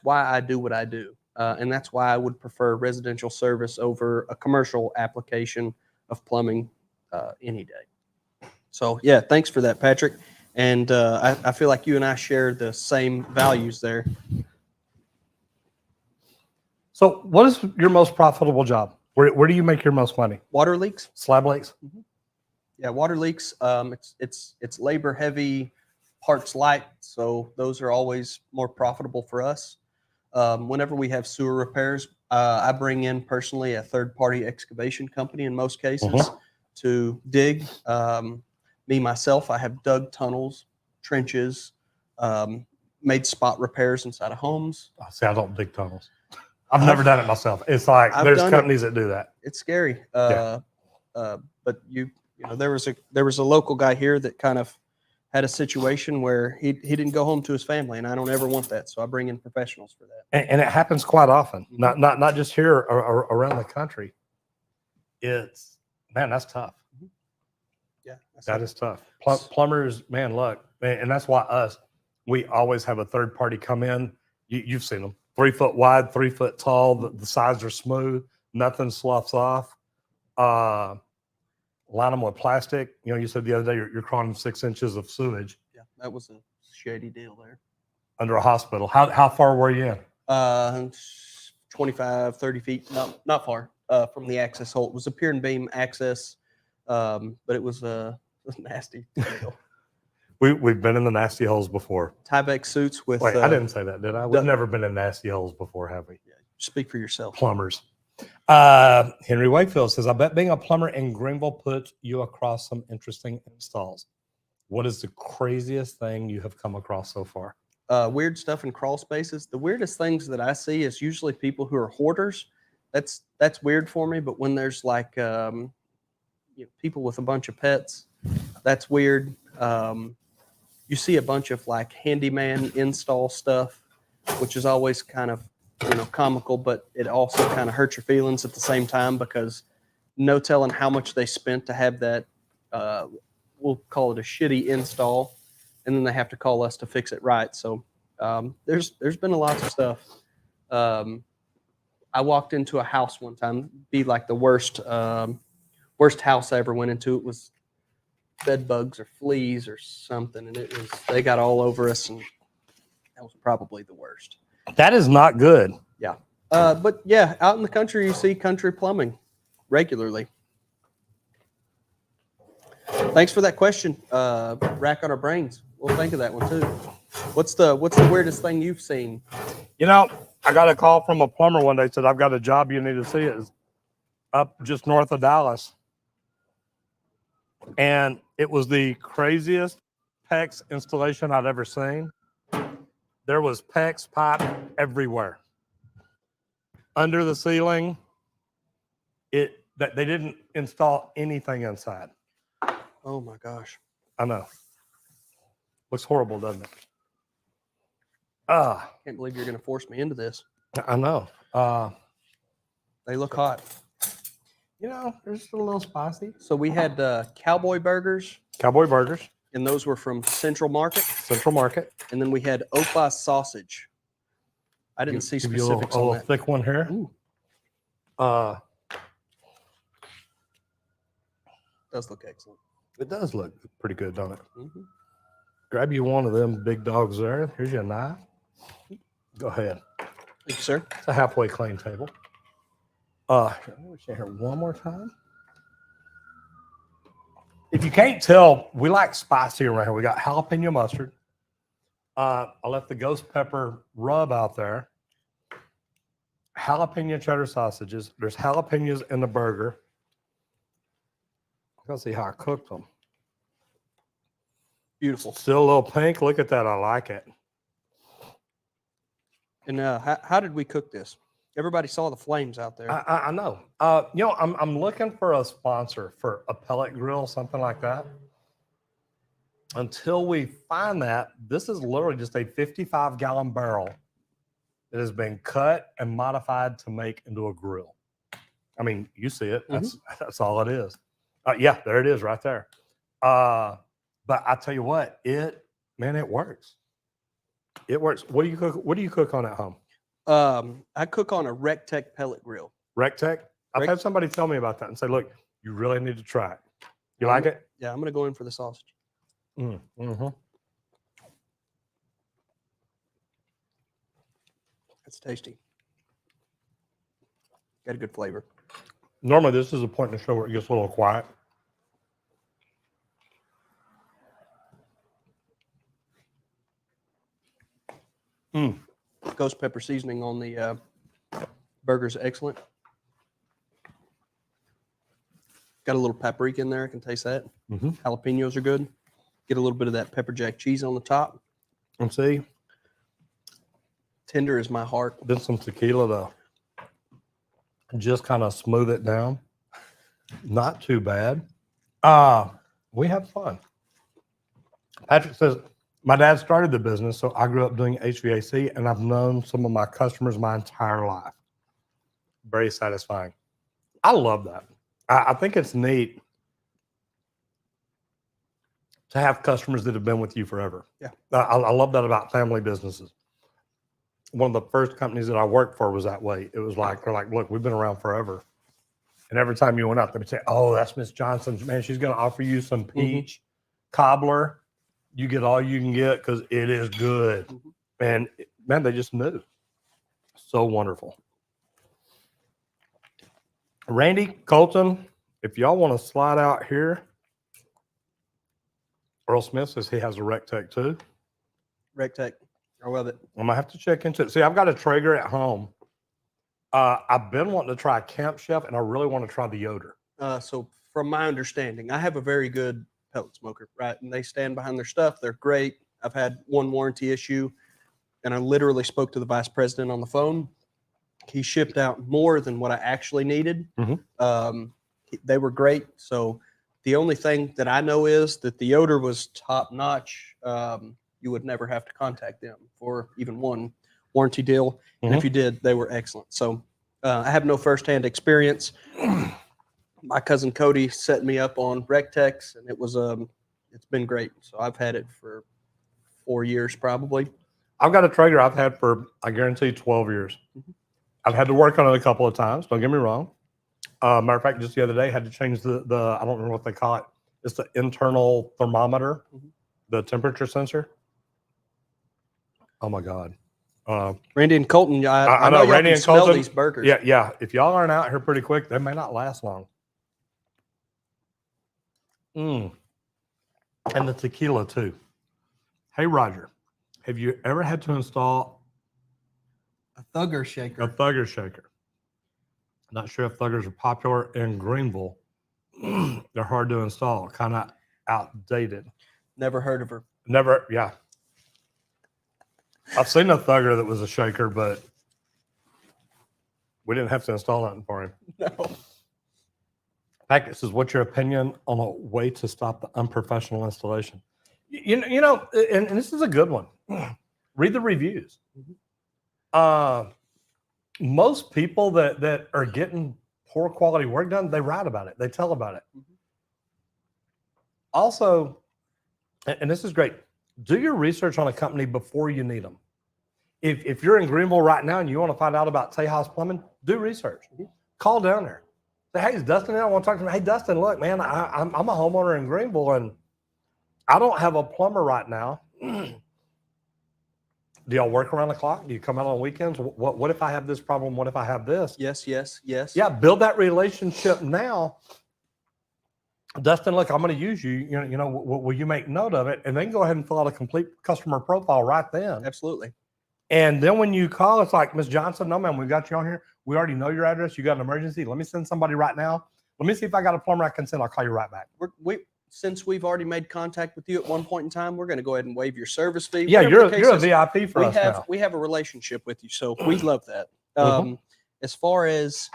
why I do what I do. And that's why I would prefer residential service over a commercial application of plumbing any day. So yeah, thanks for that, Patrick. And I feel like you and I share the same values there. So what is your most profitable job? Where do you make your most money? Water leaks. Slab leaks? Mm-hmm. Yeah, water leaks. It's labor heavy, parts light, so those are always more profitable for us. Whenever we have sewer repairs, I bring in personally a third-party excavation company in most cases to dig. Me myself, I have dug tunnels, trenches, made spot repairs inside of homes. See, I don't dig tunnels. I've never done it myself. It's like there's companies that do that. It's scary. But there was a local guy here that kind of had a situation where he didn't go home to his family, and I don't ever want that. So I bring in professionals for that. And it happens quite often, not just here or around the country. It's, man, that's tough. Yeah, that is tough. Plumbers, man, look, and that's why we always have a third party come in. You've seen them, 3 foot wide, 3 foot tall. The sides are smooth, nothing sloughs off. Line them with plastic. You said the other day you're crawling 6 inches of sewage. Yeah, that was a shady deal there. Under a hospital. How far were you in? 25, 30 feet, not far from the access hole. It was a pier and beam access, but it was a nasty deal. We've been in the nasty holes before. Tyvek suits with. Wait, I didn't say that, did I? We've never been in nasty holes before, have we? Yeah, speak for yourself. Plumbers. Henry Wakefield says, I bet being a plumber in Greenville puts you across some interesting installs. What is the craziest thing you have come across so far? Weird stuff in crawl spaces. The weirdest things that I see is usually people who are hoarders. That's weird for me. But when there's like people with a bunch of pets, that's weird. You see a bunch of like handyman install stuff, which is always kind of comical, but it also kind of hurts your feelings at the same time, because no telling how much they spent to have that. We'll call it a shitty install, and then they have to call us to fix it right. So there's been a lot of stuff. I walked into a house one time, be like the worst house I ever went into. It was bed bugs or fleas or something, and they got all over us, and that was probably the worst. That is not good. Yeah. But yeah, out in the country, you see country plumbing regularly. Thanks for that question. Rack on our brains. We'll think of that one too. What's the weirdest thing you've seen? I got a call from a plumber one day, said, I've got a job you need to see. It's up just north of Dallas. And it was the craziest PEX installation I'd ever seen. There was PEX pipe everywhere. Under the ceiling. They didn't install anything inside. Oh my gosh. I know. Looks horrible, doesn't it? Can't believe you're going to force me into this. I know. They look hot. They're just a little spicy. So we had cowboy burgers. Cowboy burgers. and those were from Central Market. Central Market. And then we had Opa sausage. I didn't see Give you specifics a on little that. thick one here. Ooh, does look excellent. It does look pretty good, don't it? Mm-hmm. Grab you one of them big dogs there. Here's your knife. Go ahead. Thank you, sir. It's a halfway clean table. Let me see here one more time. If you can't tell, we like spicy around here. We got jalapeno mustard. I left the ghost pepper rub out there. Jalapeno cheddar sausages. There's jalapenos in the burger. Let's see how I cooked them. Beautiful. Still a little pink. Look at that. I like it. And how did we cook this? Everybody saw the flames out there. I know. You know, I'm looking for a sponsor for a pellet grill, something like that. Until we find that, this is literally just a 55-gallon barrel that has been cut and modified to make into a grill. I mean, you see it. That's all it is. Yeah, there it is right there. But I tell you what, it works. It works. What do you cook? What do you cook on at home? I cook on a Rectech pellet grill. Rectech? I've had somebody tell me about that and say, look, you really need to try it. You like it? Yeah, I'm going to go in for the sausage. Mm-hmm. That's tasty. Got a good flavor. Normally, this is a point in the show where it gets a little quiet. Ghost pepper seasoning on the burger's excellent. Got a little paprika in there. I can taste that. Jalapenos are good. Get a little bit of that pepper jack cheese on the top. And see, tender as my heart. Then some tequila to just kind of smooth it down. Not too bad. We have fun. Patrick says, my dad started the business, so I grew up doing HVAC, and I've known some of my customers my entire life. Very satisfying. I love that. I think it's neat to have customers that have been with you forever. Yeah. I love that about family businesses. One of the first companies that I worked for was that way. It was like, they're like, look, we've been around forever. And every time you went out, they would say, oh, that's Miss Johnson. Man, she's going to offer you some peach cobbler. You get all you can get because it is good. And man, they just knew. So wonderful. Randy, Colton, if y'all want to slide out here, Earl Smith says he has a Rectech too. Rectech. I love it. I'm gonna have to check into it. See, I've got a Traeger at home. I've been wanting to try Camp Chef, and I really want to try the Yoder. So from my understanding, I have a very good pellet smoker, right? And they stand behind their stuff. They're great. I've had one warranty issue, and I literally spoke to the vice president on the phone. He shipped out more than what I actually needed. They were great. So the only thing that I know is that the Yoder was top notch. You would never have to contact them for even one warranty deal. And if you did, they were excellent. So I have no firsthand experience. My cousin Cody set me up on Rectex, and it was it's been great. So I've had it for 4 years probably. I've got a Traeger I've had for, I guarantee, 12 years. I've had to work on it a couple of times. Don't get me wrong. Matter of fact, just the other day, I had to change the I don't remember what they call it. It's the internal thermometer, the temperature sensor. Oh my God. Randy and Colton, I know Randy can and smell Colton, these burgers. Yeah. If y'all aren't out here pretty quick, they may not last long. And the tequila too. Hey, Roger, have you ever had to install a Thugger shaker? A Thugger shaker. Not sure if Thuggers are popular in Greenville. They're hard to install, kind of outdated. Never heard of her. Never, yeah. I've seen a Thugger that was a shaker, but we didn't have to install nothing for him. No. Patrick says, what's your opinion on a way to stop the unprofessional installation? You know, and this is a good one. Read the reviews. Most people that are getting poor quality work done, they write about it. They tell about it. Also, and this is great. Do your research on a company before you need them. If you're in Greenville right now and you want to find out about Tejas Plumbing, do research. Call down there. Say, hey, is Dustin in? I want to talk to him. Hey, Dustin, look, man, I'm a homeowner in Greenville and I don't have a plumber right now. Do y'all work around the clock? Do you come out on weekends? What if I have this problem? What if I have this? Yes, yes, yes. Yeah, build that relationship now. Dustin, look, I'm going to use you. Will you make note of it? And then go ahead and fill out a complete customer profile right then. Absolutely. And then when you call, it's like, Miss Johnson, no, man, we got you on here. We already know your address. You got an emergency. Let me send somebody right now. Let me see if I got a plumber I can send. I'll call you right back. Since we've already made contact with you at one point in time, we're going to go ahead and waive your service fee. Yeah, you're a VIP for us now. We have a relationship with you, so we love that. As far as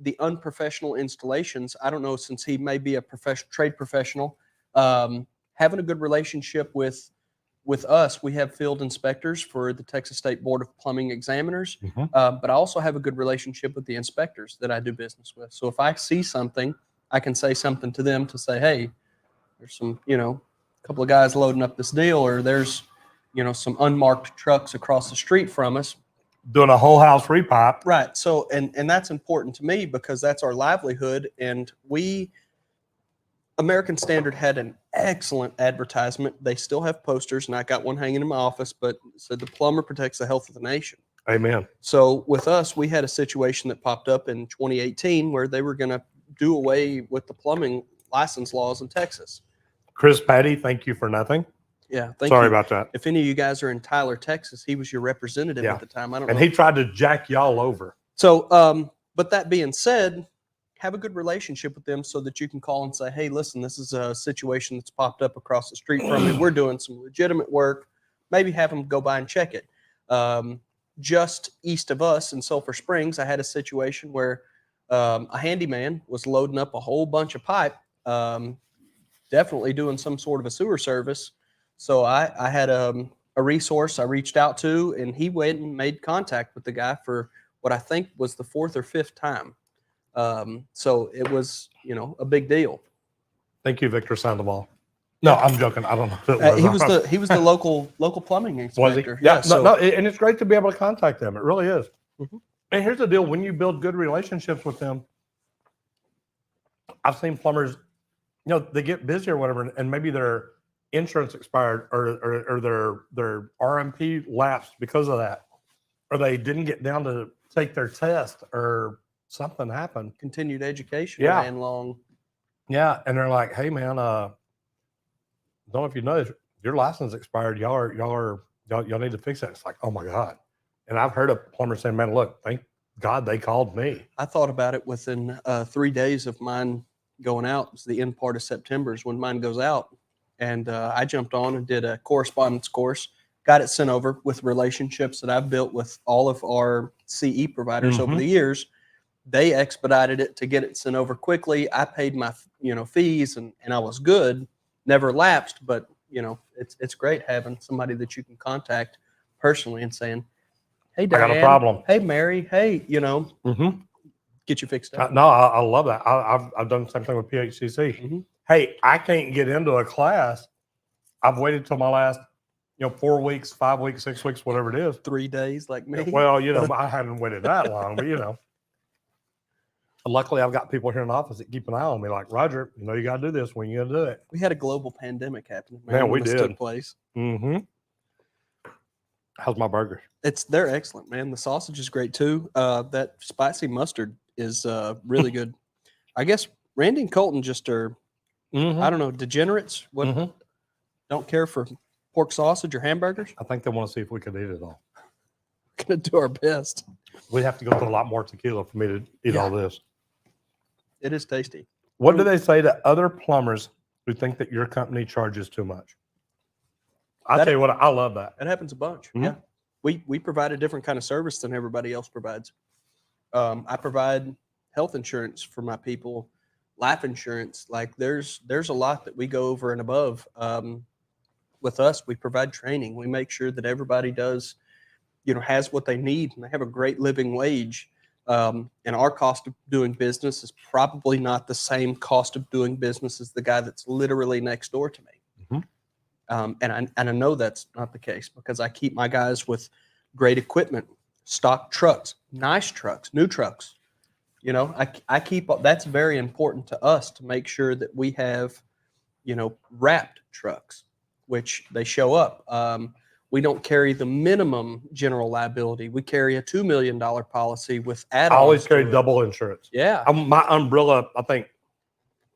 the unprofessional installations, I don't know, since he may be a trade professional, having a good relationship with us, we have field inspectors for the Texas State Board of Plumbing Examiners, but I also have a good relationship with the inspectors that I do business with. So if I see something, I can say something to them to say, hey, there's some, a couple of guys loading up this deal, or there's, some unmarked trucks across the street from us. Doing a whole house repipe. Right. So, and that's important to me because that's our livelihood. And American Standard had an excellent advertisement. They still have posters, and I got one hanging in my office, but it said the plumber protects the health of the nation. Amen. So with us, we had a situation that popped up in 2018 where they were going to do away with the plumbing license laws in Texas. Chris Patty, thank you for nothing. Yeah. Sorry about that. If any of you guys are in Tyler, Texas, he was your representative at the time. I don't know. And he tried to jack y'all over. So, but that being said, have a good relationship with them so that you can call and say, hey, listen, this is a situation that's popped up across the street from me. We're doing some legitimate work. Maybe have them go by and check it. Just east of us in Sulphur Springs, I had a situation where a handyman was loading up a whole bunch of pipe, definitely doing some sort of a sewer service. So I had a resource I reached out to, and he went and made contact with the guy for what I think was the 4th or 5th time. So it was, a big deal. Thank you, Victor Sandoval. No, I'm joking. I don't know if it was. He was the local plumbing inspector. Yeah. No, and it's great to be able to contact them. It really is. And here's the deal: when you build good relationships with them, I've seen plumbers, they get busy or whatever, and maybe their insurance expired or their RMP lapsed because of that, or they didn't get down to take their test, or something happened. Continued education ran long. Yeah, and they're like, "Hey, man, don't know if you know this, your license expired. Y'all need to fix that." It's like, oh my God. And I've heard a plumber saying, "Man, look, thank God they called me." I thought about it within 3 days of mine going out. It's the end part of September is when mine goes out, and I jumped on and did a correspondence course. Got it sent over with relationships that I've built with all of our CE providers over the years. They expedited it to get it sent over quickly. I paid my fees, and I was good. Never lapsed, but it's great having somebody that you can contact personally and saying, "Hey, Diane, I got a problem. Hey, Mary, hey, get you fixed up." No, I love that. I've done the same thing with PHCC. Hey, I can't get into a class. I've waited till my last 4 weeks, 5 weeks, 6 weeks, whatever it is. 3 days, like me. Well, I haven't waited that long, but luckily I've got people here in the office that keep an eye on me, like, Roger, you got to do this. When you going to do it? We had a global pandemic happen. Man, we did. Took place. How's my burgers? They're excellent, man. The sausage is great too. That spicy mustard is really good. I guess Randy and Colton just are, I don't know, degenerates. What don't care for pork sausage or hamburgers? I think they want to see if we could eat it all. We're gonna do our best. We'd have to go through a lot more tequila for me to eat all this. It is tasty. What do they say to other plumbers who think that your company charges too much? I'll tell you what, I love that. It happens a bunch. Yeah. We provide a different kind of service than everybody else provides. I provide health insurance for my people, life insurance. Like there's a lot that we go over and above. With us, we provide training. We make sure that everybody does, has what they need, and they have a great living wage. And our cost of doing business is probably not the same cost of doing business as the guy that's literally next door to me. And I know that's not the case because I keep my guys with great equipment, stock trucks, nice trucks, new trucks. You know, I keep, that's very important to us to make sure that we have, you know, wrapped trucks, which they show up. We don't carry the minimum general liability. We carry a $2 million policy with I add-ons. always carry to it. double insurance. Yeah. My umbrella, I think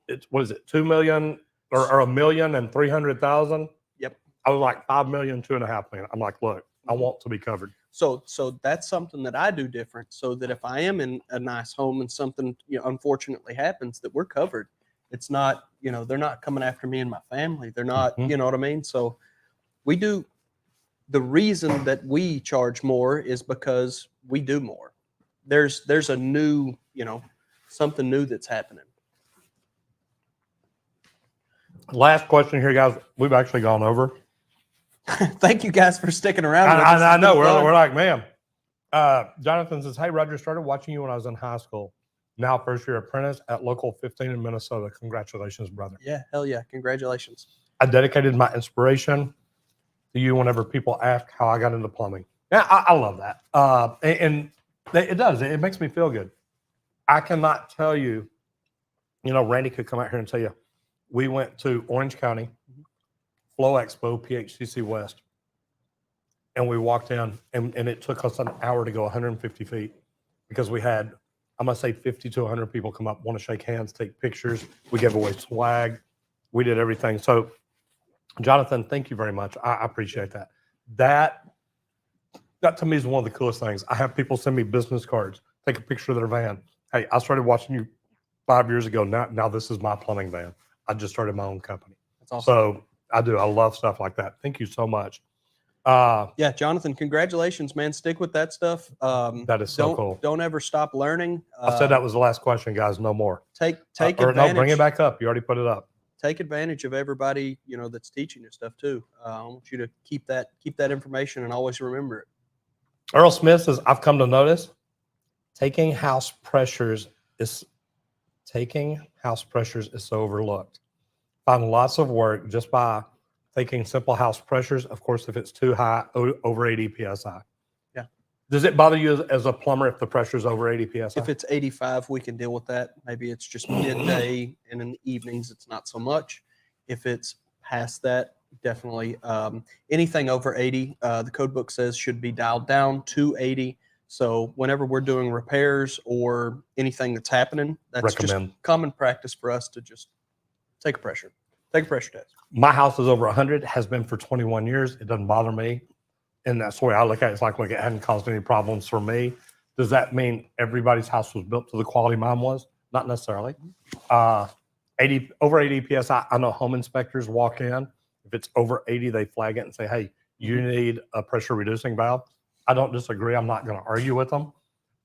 it's, what is it, 2 million or $1,300,000? Yep. I was like 5 million, 2.5 million. I'm like, look, I want to be covered. So that's something that I do different, so that if I am in a nice home and something, you know, unfortunately happens, that we're covered. It's not, you know, they're not coming after me and my family. They're not, Mhm. you know what I mean? So we do. The reason that we charge more is because we do more. There's a new, you know, something new that's happening. Last question here, guys. We've actually gone over. Thank you guys for sticking around. I know. We're like, man. Jonathan says, hey, Roger, started watching you when I was in high school. Now first year apprentice at local 15 in Minnesota. Congratulations, brother. Yeah, hell yeah. Congratulations. I dedicated my inspiration to you whenever people ask how I got into plumbing. Yeah, I love that. And it does. It makes me feel good. I cannot tell you, you know, Randy could come out here and tell you, we went to Orange County, Flow Expo, PHCC West, and we walked in, and it took us an hour to go 150 feet because we had, I'm going to say 50 to 100 people come up, want to shake hands, take pictures. We gave away swag. We did everything. So, Jonathan, thank you very much. I appreciate that. That to me is one of the coolest things. I have people send me business cards, take a picture of their van. Hey, I started watching you 5 years ago. Now this is my plumbing van. I just started my own company. That's awesome. So I do. I love stuff like that. Thank you so much. Yeah, Jonathan, congratulations, man. Stick with that stuff. That is so cool. Don't ever stop learning. I said that was the last question, guys. No more. Take Or advantage. no, bring it back up. You already put it up. Take advantage of everybody, you know, that's teaching you stuff too. I want you to keep that information and always remember it. Earl Smith says, I've come to notice taking house pressures is so overlooked. Find lots of work just by taking simple house pressures. Of course, if it's too high, over 80 psi. Yeah. Does it bother you as a plumber if the pressure is over 80 psi? If it's 85, we can deal with that. Maybe it's just midday and in the evenings, it's not so much. If it's past that, definitely. Anything over 80, the code book says should be dialed down to 80. So whenever we're doing repairs or anything that's happening, that's just common practice for us to just take a pressure test. My house is over 100, has been for 21 years. It doesn't bother me. And that's the way I look at it. It's like, look, it hadn't caused any problems for me. Does that mean everybody's house was built to the quality mine was? Not necessarily. Over 80 psi, I know home inspectors walk in. If it's over 80, they flag it and say, hey, you need a pressure reducing valve. I don't disagree. I'm not going to argue with them.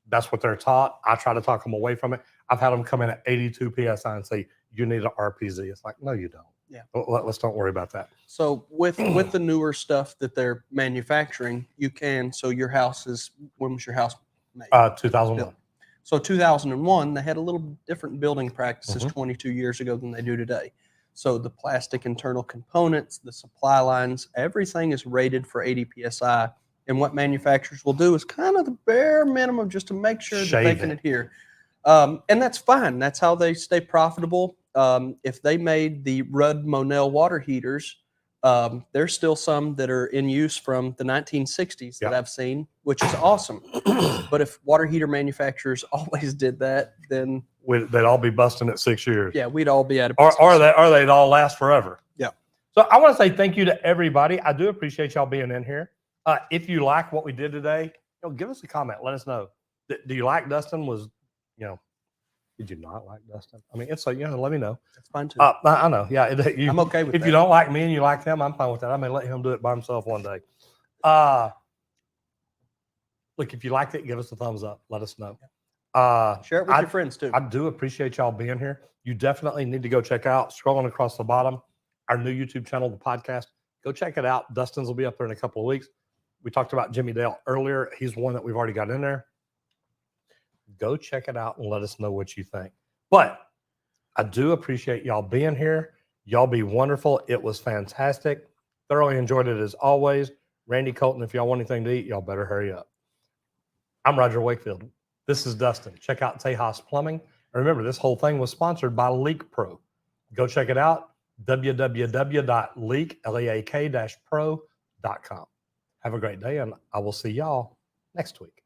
That's what they're taught. I try to talk them away from it. I've had them come in at 82 psi and say, you need an RPZ. It's like, no, you don't. Yeah. Let's don't worry about that. So with the newer stuff that they're manufacturing, you can. So your house is, when was your house made? 2001. So 2001, they had a little different building practices Mhm. 22 years ago than they do today. So the plastic internal components, the supply lines, everything is rated for 80 psi. And what manufacturers will do is kind of the bare minimum just to make sure that they can adhere. And that's fine. That's how they stay profitable. If they made the Rudd Monell water heaters, there's still some that are in use from the 1960s that I've seen, which is awesome. But if water heater manufacturers always did that, then they'd all be busting at 6 years. Yeah, we'd all be at a or they'd all last forever. Yeah. So I want to say thank you to everybody. I do appreciate y'all being in here. If you like what we did today, give us a comment. Let us know. Do you like Dustin? Did you not like Dustin? I mean, it's like, let me know. That's fine too. I know. Yeah. I'm okay with If that. you don't like me and you like him, I'm fine with that. I may let him do it by himself one day. Look, if you liked it, give us a thumbs up. Let us know. Share it with your friends too. I do appreciate y'all being here. You definitely need to go check out, scrolling across the bottom, our new YouTube channel, the podcast. Go check it out. Dustin's will be up there in a couple of weeks. We talked about Jimmy Dale earlier. He's one that we've already got in there. Go check it out and let us know what you think. But I do appreciate y'all being here. Y'all be wonderful. It was fantastic. Thoroughly enjoyed it as always. Randy Colton, if y'all want anything to eat, y'all better hurry up. I'm Roger Wakefield. This is Dustin. Check out Tejas Plumbing. And remember, this whole thing was sponsored by Leak Pro. Go check it out, www.leak-pro.com. Have a great day, and I will see y'all next week.